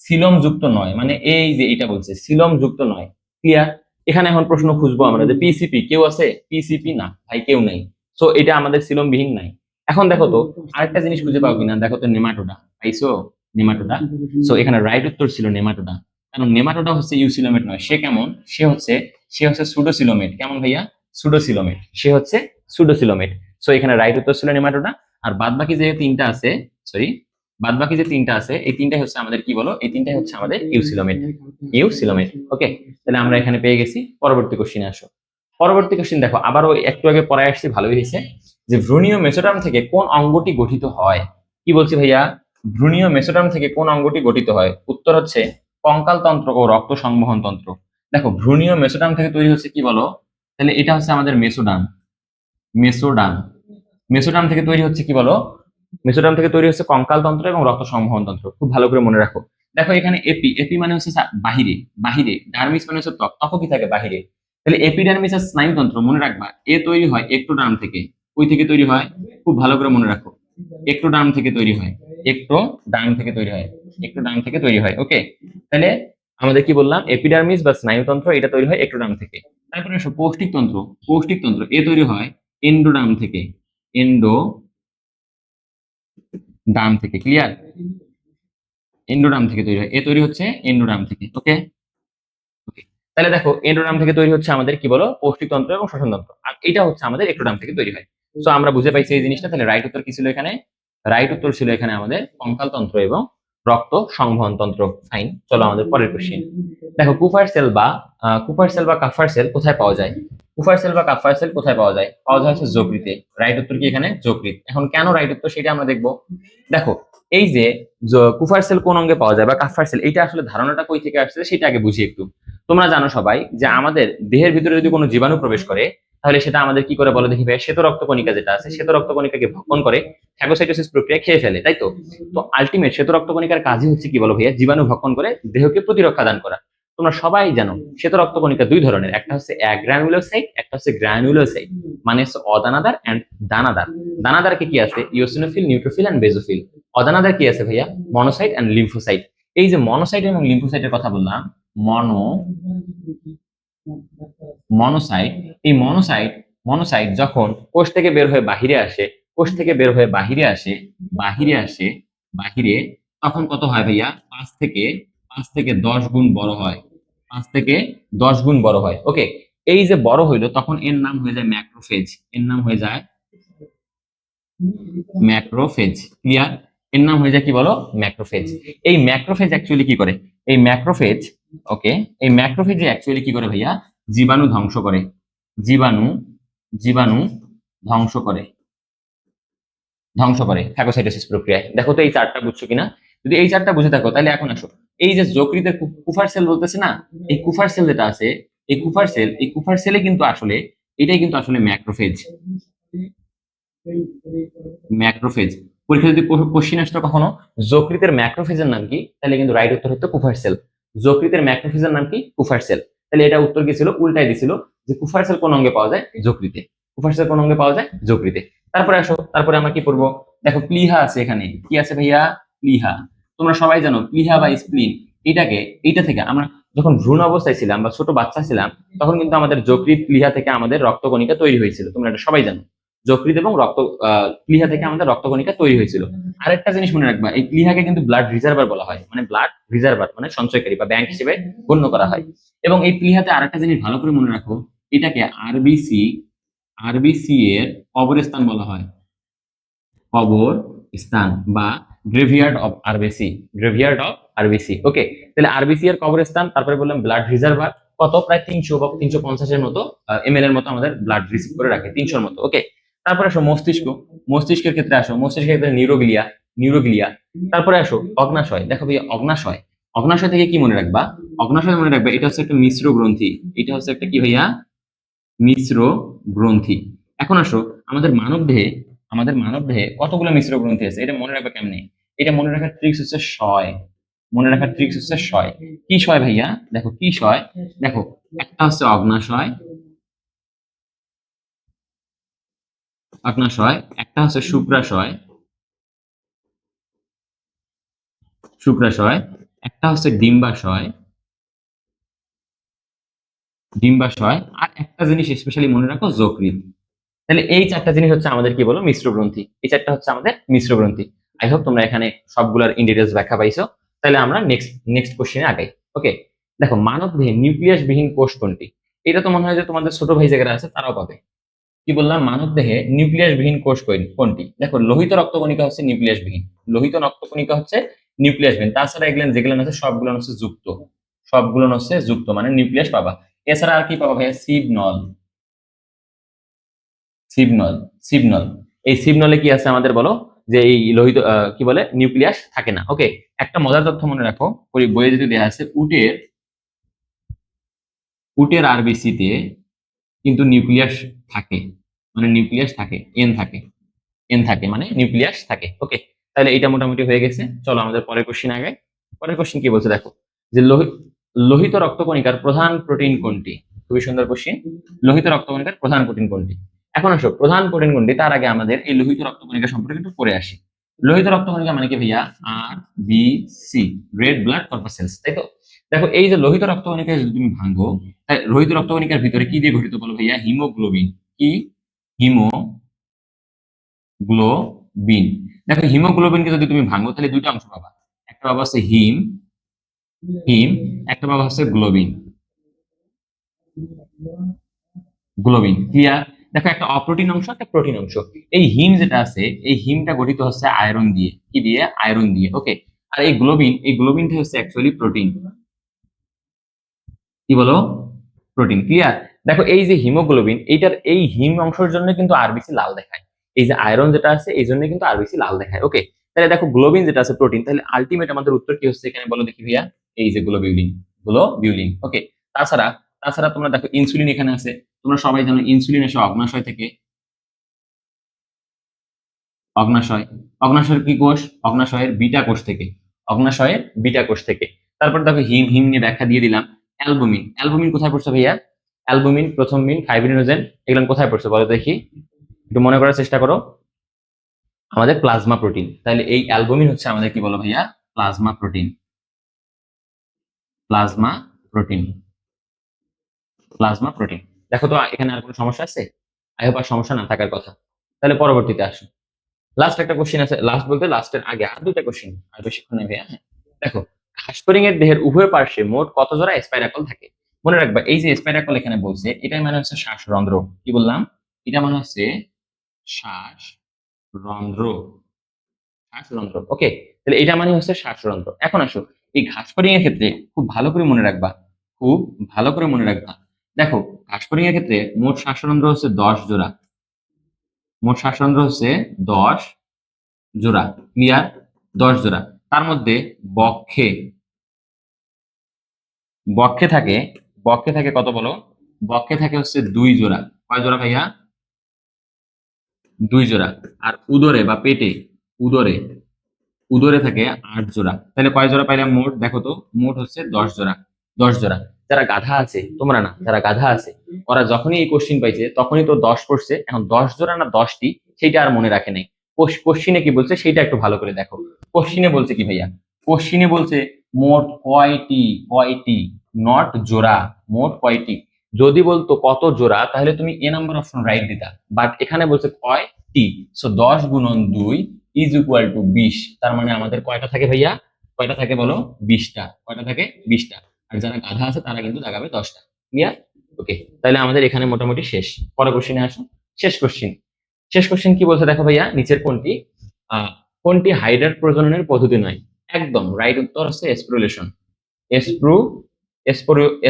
সিলম যুক্ত নয়, মানে এই যে এটা বলছে সিলম যুক্ত নয়। ক্লিয়ার? এখানে এখন প্রশ্ন খুঁজবো আমরা যে পিসিপি কেউ আছে, পিসিপি না ভাই, কেউ নেই। সো এটা আমাদের সিলম বিহীন নাই। এখন দেখো তো আরেকটা জিনিস খুঁজে পাও কিনা, দেখো তো নেমাটোডা পাইছো, নেমাটোডা। সো এখানে রাইট উত্তর ছিল নেমাটোডা, কারণ নেমাটোডা হচ্ছে ইউসিলোমেট নয়, সে কেমন, সে হচ্ছে সুডোসিলোমেট। কেমন ভাইয়া, সুডোসিলোমেট, সে হচ্ছে সুডোসিলোমেট। সো এখানে রাইট উত্তর ছিল নেমাটোডা। আর বাদ বাকি যে তিনটা আছে, সরি, বাদ বাকি যে তিনটা আছে, এই তিনটাই হচ্ছে আমাদের কি বলো, এই তিনটাই হচ্ছে আমাদের ইউসিলোমেট, ইউসিলোমেট। ওকে, তাহলে আমরা এখানে পেয়ে গেছি। পরবর্তী কোশ্চিনে আসো। পরবর্তী কোশ্চিন দেখো, আবারও একটু আগে পড়ায় আসছি, ভালোই হয়েছে। যে ভ্রূণীয় মেসোডার্ম থেকে কোন অঙ্গটি গঠিত হয়? কি বলছি ভাইয়া, ভ্রূণীয় মেসোডার্ম থেকে কোন অঙ্গটি গঠিত হয়? উত্তর হচ্ছে কঙ্কাল তন্ত্র ও রক্ত সংবহন তন্ত্র। দেখো ভ্রূণীয় মেসোডার্ম থেকে তৈরি হচ্ছে কি বলো, তাহলে এটা হচ্ছে আমাদের মেসোডার্ম, মেসোডার্ম। মেসোডার্ম থেকে তৈরি হচ্ছে কি বলো, মেসোডার্ম থেকে তৈরি হচ্ছে কঙ্কাল তন্ত্র এবং রক্ত সংবহন তন্ত্র। খুব ভালো করে মনে রাখো। দেখো এখানে এপি, এপি মানে হচ্ছে বাহিরে, বাহিরে। ডার্মিস মানে হচ্ছে ত্বক, ত্বক কি থাকে বাহিরে। তাহলে এপিডার্মিস আর স্নায়ুতন্ত্র মনে রাখবা, এ তৈরি হয় একটোডার্ম থেকে। ওই থেকে তৈরি হয়, খুব ভালো করে মনে রাখো, একটোডার্ম থেকে তৈরি হয়, একটোডার্ম থেকে তৈরি হয়, একটোডার্ম থেকে তৈরি হয়। ওকে, তাহলে আমাদের কি বললাম, এপিডার্মিস বা স্নায়ুতন্ত্র এটা তৈরি হয় একটোডার্ম থেকে। তারপরে আসো পৌষ্টিকতন্ত্র, পৌষ্টিকতন্ত্র এ তৈরি হয় এন্ডোডার্ম থেকে, এন্ডোডার্ম থেকে। ক্লিয়ার? এন্ডোডার্ম থেকে তৈরি হয়, এ তৈরি হচ্ছে এন্ডোডার্ম থেকে। ওকে, ওকে। তাহলে দেখো এন্ডোডার্ম থেকে তৈরি হচ্ছে আমাদের কি বলো, পৌষ্টিকতন্ত্র এবং শ্বসনতন্ত্র, আর এটা হচ্ছে আমাদের একটোডার্ম থেকে তৈরি হয়। সো আমরা বুঝে পাইছি এই জিনিসটা। তাহলে রাইট উত্তর কি ছিল এখানে, রাইট উত্তর ছিল এখানে আমাদের কঙ্কাল তন্ত্র এবং রক্ত সংবহন তন্ত্র। ফাইন, চলো আমাদের পরের কোশ্চেন। দেখো কুপার সেল বা কাফার সেল কোথায় পাওয়া যায়? কুপার সেল বা কাফার সেল কোথায় পাওয়া যায়? পাওয়া যায় হচ্ছে যকৃতে। রাইট উত্তর কি এখানে, যকৃত। এখন কেন রাইট উত্তর সেটা আমরা দেখবো। দেখো এই যে কুফার সেল কোন অঙ্গে পাওয়া যায় বা কাফার সেল, এটা আসলে ধারণাটা কই থেকে আসছে সেটা আগে বুঝি একটু। তোমরা জানো সবাই যে আমাদের দেহের ভিতরে যদি কোনো জীবাণু প্রবেশ করে, তাহলে সেটা আমাদের কি করে বলো দেখি ভাই, শ্বেত রক্তকণিকা যেটা আছে, শ্বেত রক্তকণিকাকে ভক্ষণ করে ফ্যাগোসাইটোসিস প্রক্রিয়া খেয়ে ফেলে, তাই তো? তো আলটিমেট শ্বেত রক্তকণিকার কাজই হচ্ছে কি বলো ভাইয়া, জীবাণু ভক্ষণ করে দেহকে প্রতিরক্ষা দান করা। তোমরা সবাই জানো শ্বেত রক্তকণিকা দুই ধরনের, একটা হচ্ছে অ্যাগ্রানুলোসাইট, একটা হচ্ছে গ্রানুলোসাইট, মানে হচ্ছে অদানাদার এন্ড দানাদার। দানাদারকে কি আছে, ইওসিনোফিল, নিউট্রোফিল এন্ড বেজোফিল। অদানাদার কি আছে ভাইয়া, মনোসাইট এন্ড লিম্ফোসাইট। এই যে মনোসাইট এবং লিম্ফোসাইটের কথা বললাম, মনোসাইট, এই মনোসাইট যখন কোষ থেকে বের হয়ে বাহিরে আসে, কোষ থেকে বের হয়ে বাহিরে, তখন কত হয় ভাইয়া, 5 থেকে 10 গুণ বড় হয়, 5 থেকে 10 গুণ বড় হয়। ওকে, এই যে বড় হইলো তখন এর নাম হয়ে যায় ম্যাক্রোফেজ, এর নাম হয়ে যায় ম্যাক্রোফেজ। ক্লিয়ার? এর নাম হয়ে যায় কি বলো, ম্যাক্রোফেজ। এই ম্যাক্রোফেজ অ্যাকচুয়ালি কি করে, এই ম্যাক্রোফেজ, ওকে, এই ম্যাক্রোফেজ অ্যাকচুয়ালি কি করে ভাইয়া, জীবাণু ধ্বংস করে, জীবাণু জীবাণু ধ্বংস করে, ফ্যাগোসাইটোসিস প্রক্রিয়ায়। দেখো তো এই চারটা বুঝছো কিনা, যদি এই চারটা বুঝে থাকো তাহলে এখন আসো, এই যে যকৃতের কুফার সেল বলতেছে না, এই কুফার সেল যেটা আছে, এই কুফার সেলে কিন্তু আসলে এটাই কিন্তু আসলে ম্যাক্রোফেজ, ম্যাক্রোফেজ। পরীক্ষা যদি কোশ্চিন আসতো কখনো যকৃতের ম্যাক্রোফেজের নাম কি, তাহলে কিন্তু রাইট উত্তর হতো কুফার সেল। যকৃতের ম্যাক্রোফেজের নাম কি, কুফার সেল। তাহলে এটা উত্তর কি ছিল, উল্টাই দিছিল, যে কুফার সেল কোন অঙ্গে পাওয়া যায়, যকৃতে। কুফার সেল কোন অঙ্গে পাওয়া যায়, যকৃতে। তারপরে আসো, তারপরে আমরা কি পড়বো, দেখো প্লিহা আছে এখানে, কি আছে ভাইয়া, প্লিহা। তোমরা সবাই জানো প্লিহা বা স্প্লিন এইটা থেকে আমরা যখন ভ্রূণ অবস্থায় ছিলাম বা ছোট বাচ্চা ছিলাম, তখন কিন্তু আমাদের যকৃৎ প্লিহা থেকে আমাদের রক্তকণিকা তৈরি হয়েছিল। তোমরা এটা সবাই জানো, যকৃৎ এবং প্লিহা থেকে আমাদের রক্তকণিকা তৈরি হয়েছিল। আরেকটা জিনিস মনে রাখবা, এই প্লিহাকে কিন্তু ব্লাড রিজার্ভার বলা হয়, মানে ব্লাড রিজার্ভার মানে সঞ্চয়কারী বা ব্যাংক হিসেবে গণ্য করা হয়। এবং এই প্লিহাতে আরেকটা জিনিস ভালো করে মনে রাখো, এটাকে আরবিসি এর কবরস্থান বলা হয়, কবর স্থান বা গ্রেভিয়ার্ড অফ আরবিসি। ওকে, তাহলে আরবিসি এর কবরস্থান, তারপরে বললাম ব্লাড রিজার্ভার, কত প্রায় 300 বা 350 এর মতো এমএল এর মতো আমাদের ব্লাড রিসিভ করে রাখে, 300 এর মতো। ওকে, তারপরে আসো মস্তিষ্কের ক্ষেত্রে আসো, মস্তিষ্কের ক্ষেত্রে নিউরোগ্লিয়া। তারপরে আসো অগ্নাশয়। দেখো ভাই, অগ্নাশয় থেকে কি মনে রাখবা? অগ্নাশয় মনে রাখবা এটা হচ্ছে একটা মিশ্র গ্রন্থি। এটা হচ্ছে একটা কি ভাইয়া? মিশ্র গ্রন্থি। এখন আসো আমাদের মানব দেহে কতগুলো মিশ্র গ্রন্থি আছে, এটা মনে রাখবে কেমনে? এটা মনে রাখার ট্রিক্স হচ্ছে শয়। কি শয় ভাইয়া? দেখো কি শয়, দেখো একটা হচ্ছে অগ্নাশয়, একটা হচ্ছে শুক্রাশয়, একটা হচ্ছে ডিম্বাশয়, আর একটা জিনিস স্পেশালি মনে রাখো, যকৃৎ। তাহলে এই চারটা জিনিস হচ্ছে আমাদের কি বলো? মিশ্র গ্রন্থি। এই চারটা হচ্ছে আমাদের মিশ্র গ্রন্থি। আই হোপ তোমরা এখানে সবগুলোর ইন ডিটেলস ব্যাখ্যা পাইছো। তাহলে আমরা নেক্সট কোশ্চেনে আগাই। ওকে, দেখো মানব দেহে নিউক্লিয়াস বিহীন কোষ কোনটি? এটা তো মনে হয় যে তোমাদের ছোট ভাই যারা আছে তারাও পাবে। কি বললাম? মানব দেহে নিউক্লিয়াস বিহীন কোষ কোনটি? দেখো লোহিত রক্তকণিকা হচ্ছে নিউক্লিয়াস বিহীন। লোহিত রক্তকণিকা হচ্ছে নিউক্লিয়াস বিহীন। তাছাড়া এগুলো যেগুলো আছে সবগুলো হচ্ছে যুক্ত, মানে নিউক্লিয়াস পাবা। এছাড়া আর কি পাবা ভাইয়া? সিবনল সিবনল। এই সিবনলে কি আছে আমাদের বলো? যে এই লোহিত কি বলে, নিউক্লিয়াস থাকে না। ওকে, একটা মজার তথ্য মনে রাখো, ওই বইয়ে যদি দেওয়া আছে, উটের আরবিসি তে কিন্তু নিউক্লিয়াস থাকে, মানে নিউক্লিয়াস থাকে, এন থাকে মানে নিউক্লিয়াস থাকে। ওকে, তাহলে এটা মোটামুটি হয়ে গেছে। চলো আমাদের পরের কোশ্চেন আগে। পরের কোশ্চেন কি বলছে দেখো, যে লোহিত রক্তকণিকার প্রধান প্রোটিন কোনটি? খুবই সুন্দর কোশ্চেন। লোহিত রক্তকণিকার প্রধান প্রোটিন কোনটি? এখন আসো প্রধান প্রোটিন কোনটি, তার আগে আমাদের এই লোহিত রক্তকণিকা সম্পর্কে একটু পড়ে আসি। লোহিত রক্তকণিকা মানে কি ভাইয়া? R B C, red blood corpuscles, তাই তো? দেখো এই যে লোহিত রক্তকণিকা যদি তুমি ভাঙো, লোহিত রক্তকণিকার ভিতরে কি দিয়ে গঠিত বলো ভাইয়া? হিমোগ্লোবিন। কি? হিমোগ্লোবিন। দেখো হিমোগ্লোবিনকে যদি তুমি ভাঙো তাহলে দুইটা অংশ পাবা, একটা পাবা হচ্ছে হিম, একটা পাবা হচ্ছে গ্লোবিন। ক্লিয়ার? দেখো একটা অপ্রোটিন অংশ, একটা প্রোটিন অংশ। এই হিম যেটা আছে, এই হিমটা গঠিত হচ্ছে আয়রন দিয়ে। কি দিয়ে? আয়রন দিয়ে। ওকে, আর এই গ্লোবিনটা হচ্ছে অ্যাকচুয়ালি প্রোটিন। কি বলো? প্রোটিন। ক্লিয়ার? দেখো এই যে হিমোগ্লোবিন, এই হিম অংশের জন্য কিন্তু আরবিসি লাল দেখায়। এই যে আয়রন যেটা আছে এই জন্য কিন্তু আরবিসি লাল দেখায়। ওকে, তাহলে দেখো গ্লোবিন যেটা আছে প্রোটিন, তাহলে আলটিমেট আমাদের উত্তর কি হচ্ছে এখানে বলো দেখি ভাইয়া? এই যে গ্লোবিউলিন। ওকে, তাছাড়া তাছাড়া তোমরা দেখো ইনসুলিন এখানে আছে। তোমরা সবাই জানো ইনসুলিন এসে অগ্নাশয় থেকে। অগ্নাশয় অগ্নাশয়ের কি কোষ? অগ্নাশয়ের বিটা কোষ থেকে। তারপর দেখো হিম নিয়ে ব্যাখ্যা দিয়ে দিলাম। অ্যালবুমিন কোথায় পড়ছে ভাইয়া? অ্যালবুমিন, প্রথম মিন, ফাইব্রিনোজেন, এগুলো কোথায় পড়ছে বলো দেখি? একটু মনে করার চেষ্টা করো। আমাদের প্লাজমা প্রোটিন। তাহলে এই অ্যালবুমিন হচ্ছে আমাদের কি বলো ভাইয়া? Plasma protein. Plasma protein plasma protein. দেখো তো এখানে আর কোনো সমস্যা আছে? আই হোপ আর সমস্যা না থাকার কথা। তাহলে পরবর্তীতে আসো। লাস্ট একটা কোশ্চেন আছে, লাস্ট বলতে লাস্টের আগে আর দুইটা কোশ্চেন, আর বেশিক্ষণ নেই ভাইয়া। হ্যাঁ, দেখো ঘাসফড়িং এর দেহের উভয় পার্শ্বে মোট কত জোড়া স্পাইরাকল থাকে? মনে রাখবা এই যে স্পাইরাকল এখানে বলছে, এটাই মানে হচ্ছে শ্বাসরন্ধ্র। কি বললাম? এটা মানে হচ্ছে শ্বাসরন্ধ্র। ওকে, তাহলে এটা মানে হচ্ছে শ্বাসরন্ধ্র। এখন আসো এই ঘাসফড়িং এর ক্ষেত্রে খুব ভালো করে মনে রাখবা, খুব ভালো করে মনে রাখবা। দেখো ঘাসফড়িং এর ক্ষেত্রে মোট শ্বাসরন্ধ্র হচ্ছে 10 জোড়া। মোট শ্বাসরন্ধ্র হচ্ছে 10 জোড়া। ক্লিয়ার? 10 জোড়া। তার মধ্যে বক্ষে বক্ষে থাকে বক্ষে থাকে কত বলো? বক্ষে থাকে হচ্ছে 2 জোড়া। কয় জোড়া ভাইয়া? 2 জোড়া। আর উদরে বা পেটে, উদরে উদরে থাকে 8 জোড়া। তাহলে কয় জোড়া পাইলাম মোট? দেখো তো, মোট হচ্ছে 10 জোড়া। 10 জোড়া। যারা গাধা আছে, তোমরা না, যারা গাধা আছে ওরা যখনই এই কোশ্চিন পাইছে তখনই তো 10 পড়ছে। এখন 10 জোড়া না 10টি সেটা আর মনে রাখে নাই। কোশ্চিনে কি বলছে সেটা একটু ভালো করে দেখো। কোশ্চিনে বলছে কি ভাইয়া? কোশ্চিনে বলছে মোট কয়টি, কয়টি, নট জোড়া, মোট কয়টি। যদি বলতো কত জোড়া তাহলে তুমি এ নাম্বার অপশন রাইট দিতা, বাট এখানে বলছে কয়টি। সো 10 গুণন 2 ইজ ইকুয়াল টু 20। তার মানে আমাদের কয়টা থাকে ভাইয়া, কয়টা থাকে বলো, 20টা। কয়টা থাকে, 20টা। আর যারা গাধা আছে তারা কিন্তু দাগাবে 10টা। ক্লিয়ার? ওকে, তাহলে আমাদের এখানে মোটামুটি শেষ। পরের কোশ্চিনে আসো। শেষ কোশ্চিন, শেষ কোশ্চিন কি বলছে দেখো ভাইয়া, নিচের কোনটি কোনটি হাইড্রার প্রজননের পদ্ধতি নয়? একদম রাইট উত্তর হচ্ছে এসপ্রুলেশন। এসপ্রু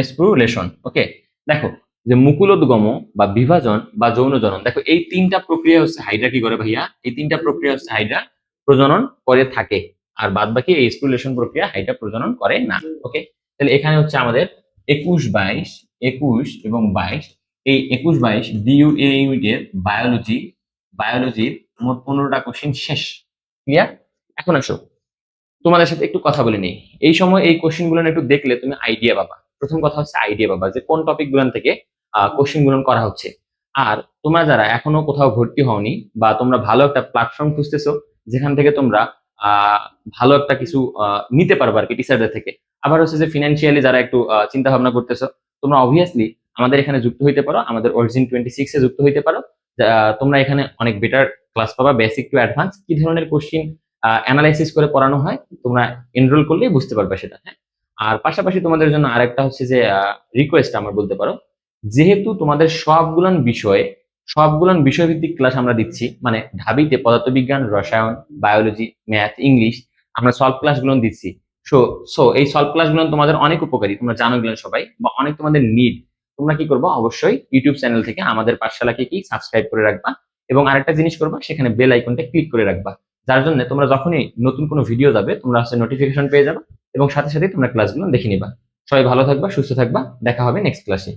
এসপ্রুলেশন। ওকে, দেখো যে মুকুলোদ্গম বা বিভাজন বা যৌন জনন, দেখো এই তিনটা প্রক্রিয়া হচ্ছে হাইড্রা কি করে ভাইয়া, এই তিনটা প্রক্রিয়া হচ্ছে হাইড্রা প্রজনন করে থাকে। আর বাদ বাকি এই এসপ্রুলেশন প্রক্রিয়া হাইড্রা প্রজনন করে না। ওকে, তাহলে এখানে হচ্ছে আমাদের 21, 22, 21 এবং 22, এই 21, 22 ডিইউ এ ইউনিটের বায়োলজির মোট 15টা কোশ্চিন শেষ। ক্লিয়ার? এখন আসো তোমাদের সাথে একটু কথা বলে নিই। এই সময় এই কোশ্চিন গুলো একটু দেখলে তুমি আইডিয়া পাবা। প্রথম কথা হচ্ছে আইডিয়া পাবা যে কোন টপিক গুলো থেকে কোশ্চিন গুলো করা হচ্ছে। আর তোমরা যারা এখনো কোথাও ভর্তি হওনি বা তোমরা ভালো একটা প্ল্যাটফর্ম খুঁজতেছো যেখান থেকে তোমরা আহ ভালো একটা কিছু নিতে পারবে আর কি টিচারদের থেকে। আবার হচ্ছে যে ফিনান্সিয়ালি যারা একটু চিন্তা ভাবনা করতেছো, তোমরা অবভিয়াসলি আমাদের এখানে যুক্ত হইতে পারো, আমাদের অরিজিন 26 এ যুক্ত হইতে পারো। তোমরা এখানে অনেক বেটার ক্লাস পাবা, বেসিক টু অ্যাডভান্স কি ধরনের কোশ্চিন অ্যানালাইসিস করে পড়ানো হয় তোমরা এনরোল করলেই বুঝতে পারবে সেটা। হ্যাঁ, আর পাশাপাশি তোমাদের জন্য আরেকটা হচ্ছে যে রিকোয়েস্ট আমার বলতে পারো, যেহেতু তোমাদের সবগুলান বিষয় ভিত্তিক ক্লাস আমরা দিচ্ছি, মানে ঢাবিতে পদার্থবিজ্ঞান, রসায়ন, বায়োলজি, ম্যাথ, ইংলিশ আমরা সলভ ক্লাসগুলো দিচ্ছি। সো সো এই সলভ ক্লাসগুলো তোমাদের অনেক উপকারী, তোমরা জানো এগুলো সবাই, বা অনেক তোমাদের নিড। তোমরা কি করবো, অবশ্যই ইউটিউব চ্যানেল থেকে আমাদের পাঠশালাকে কি সাবস্ক্রাইব করে রাখবা, এবং আরেকটা জিনিস করবা, সেখানে বেল আইকনটা ক্লিক করে রাখবা, যার জন্য তোমরা যখনই নতুন কোনো ভিডিও যাবে তোমরা হচ্ছে নোটিফিকেশন পেয়ে যাবে এবং সাথে সাথে তোমরা ক্লাসগুলো দেখে নিবা। সবাই ভালো থাকবা, সুস্থ থাকবা, দেখা হবে নেক্সট ক্লাসে।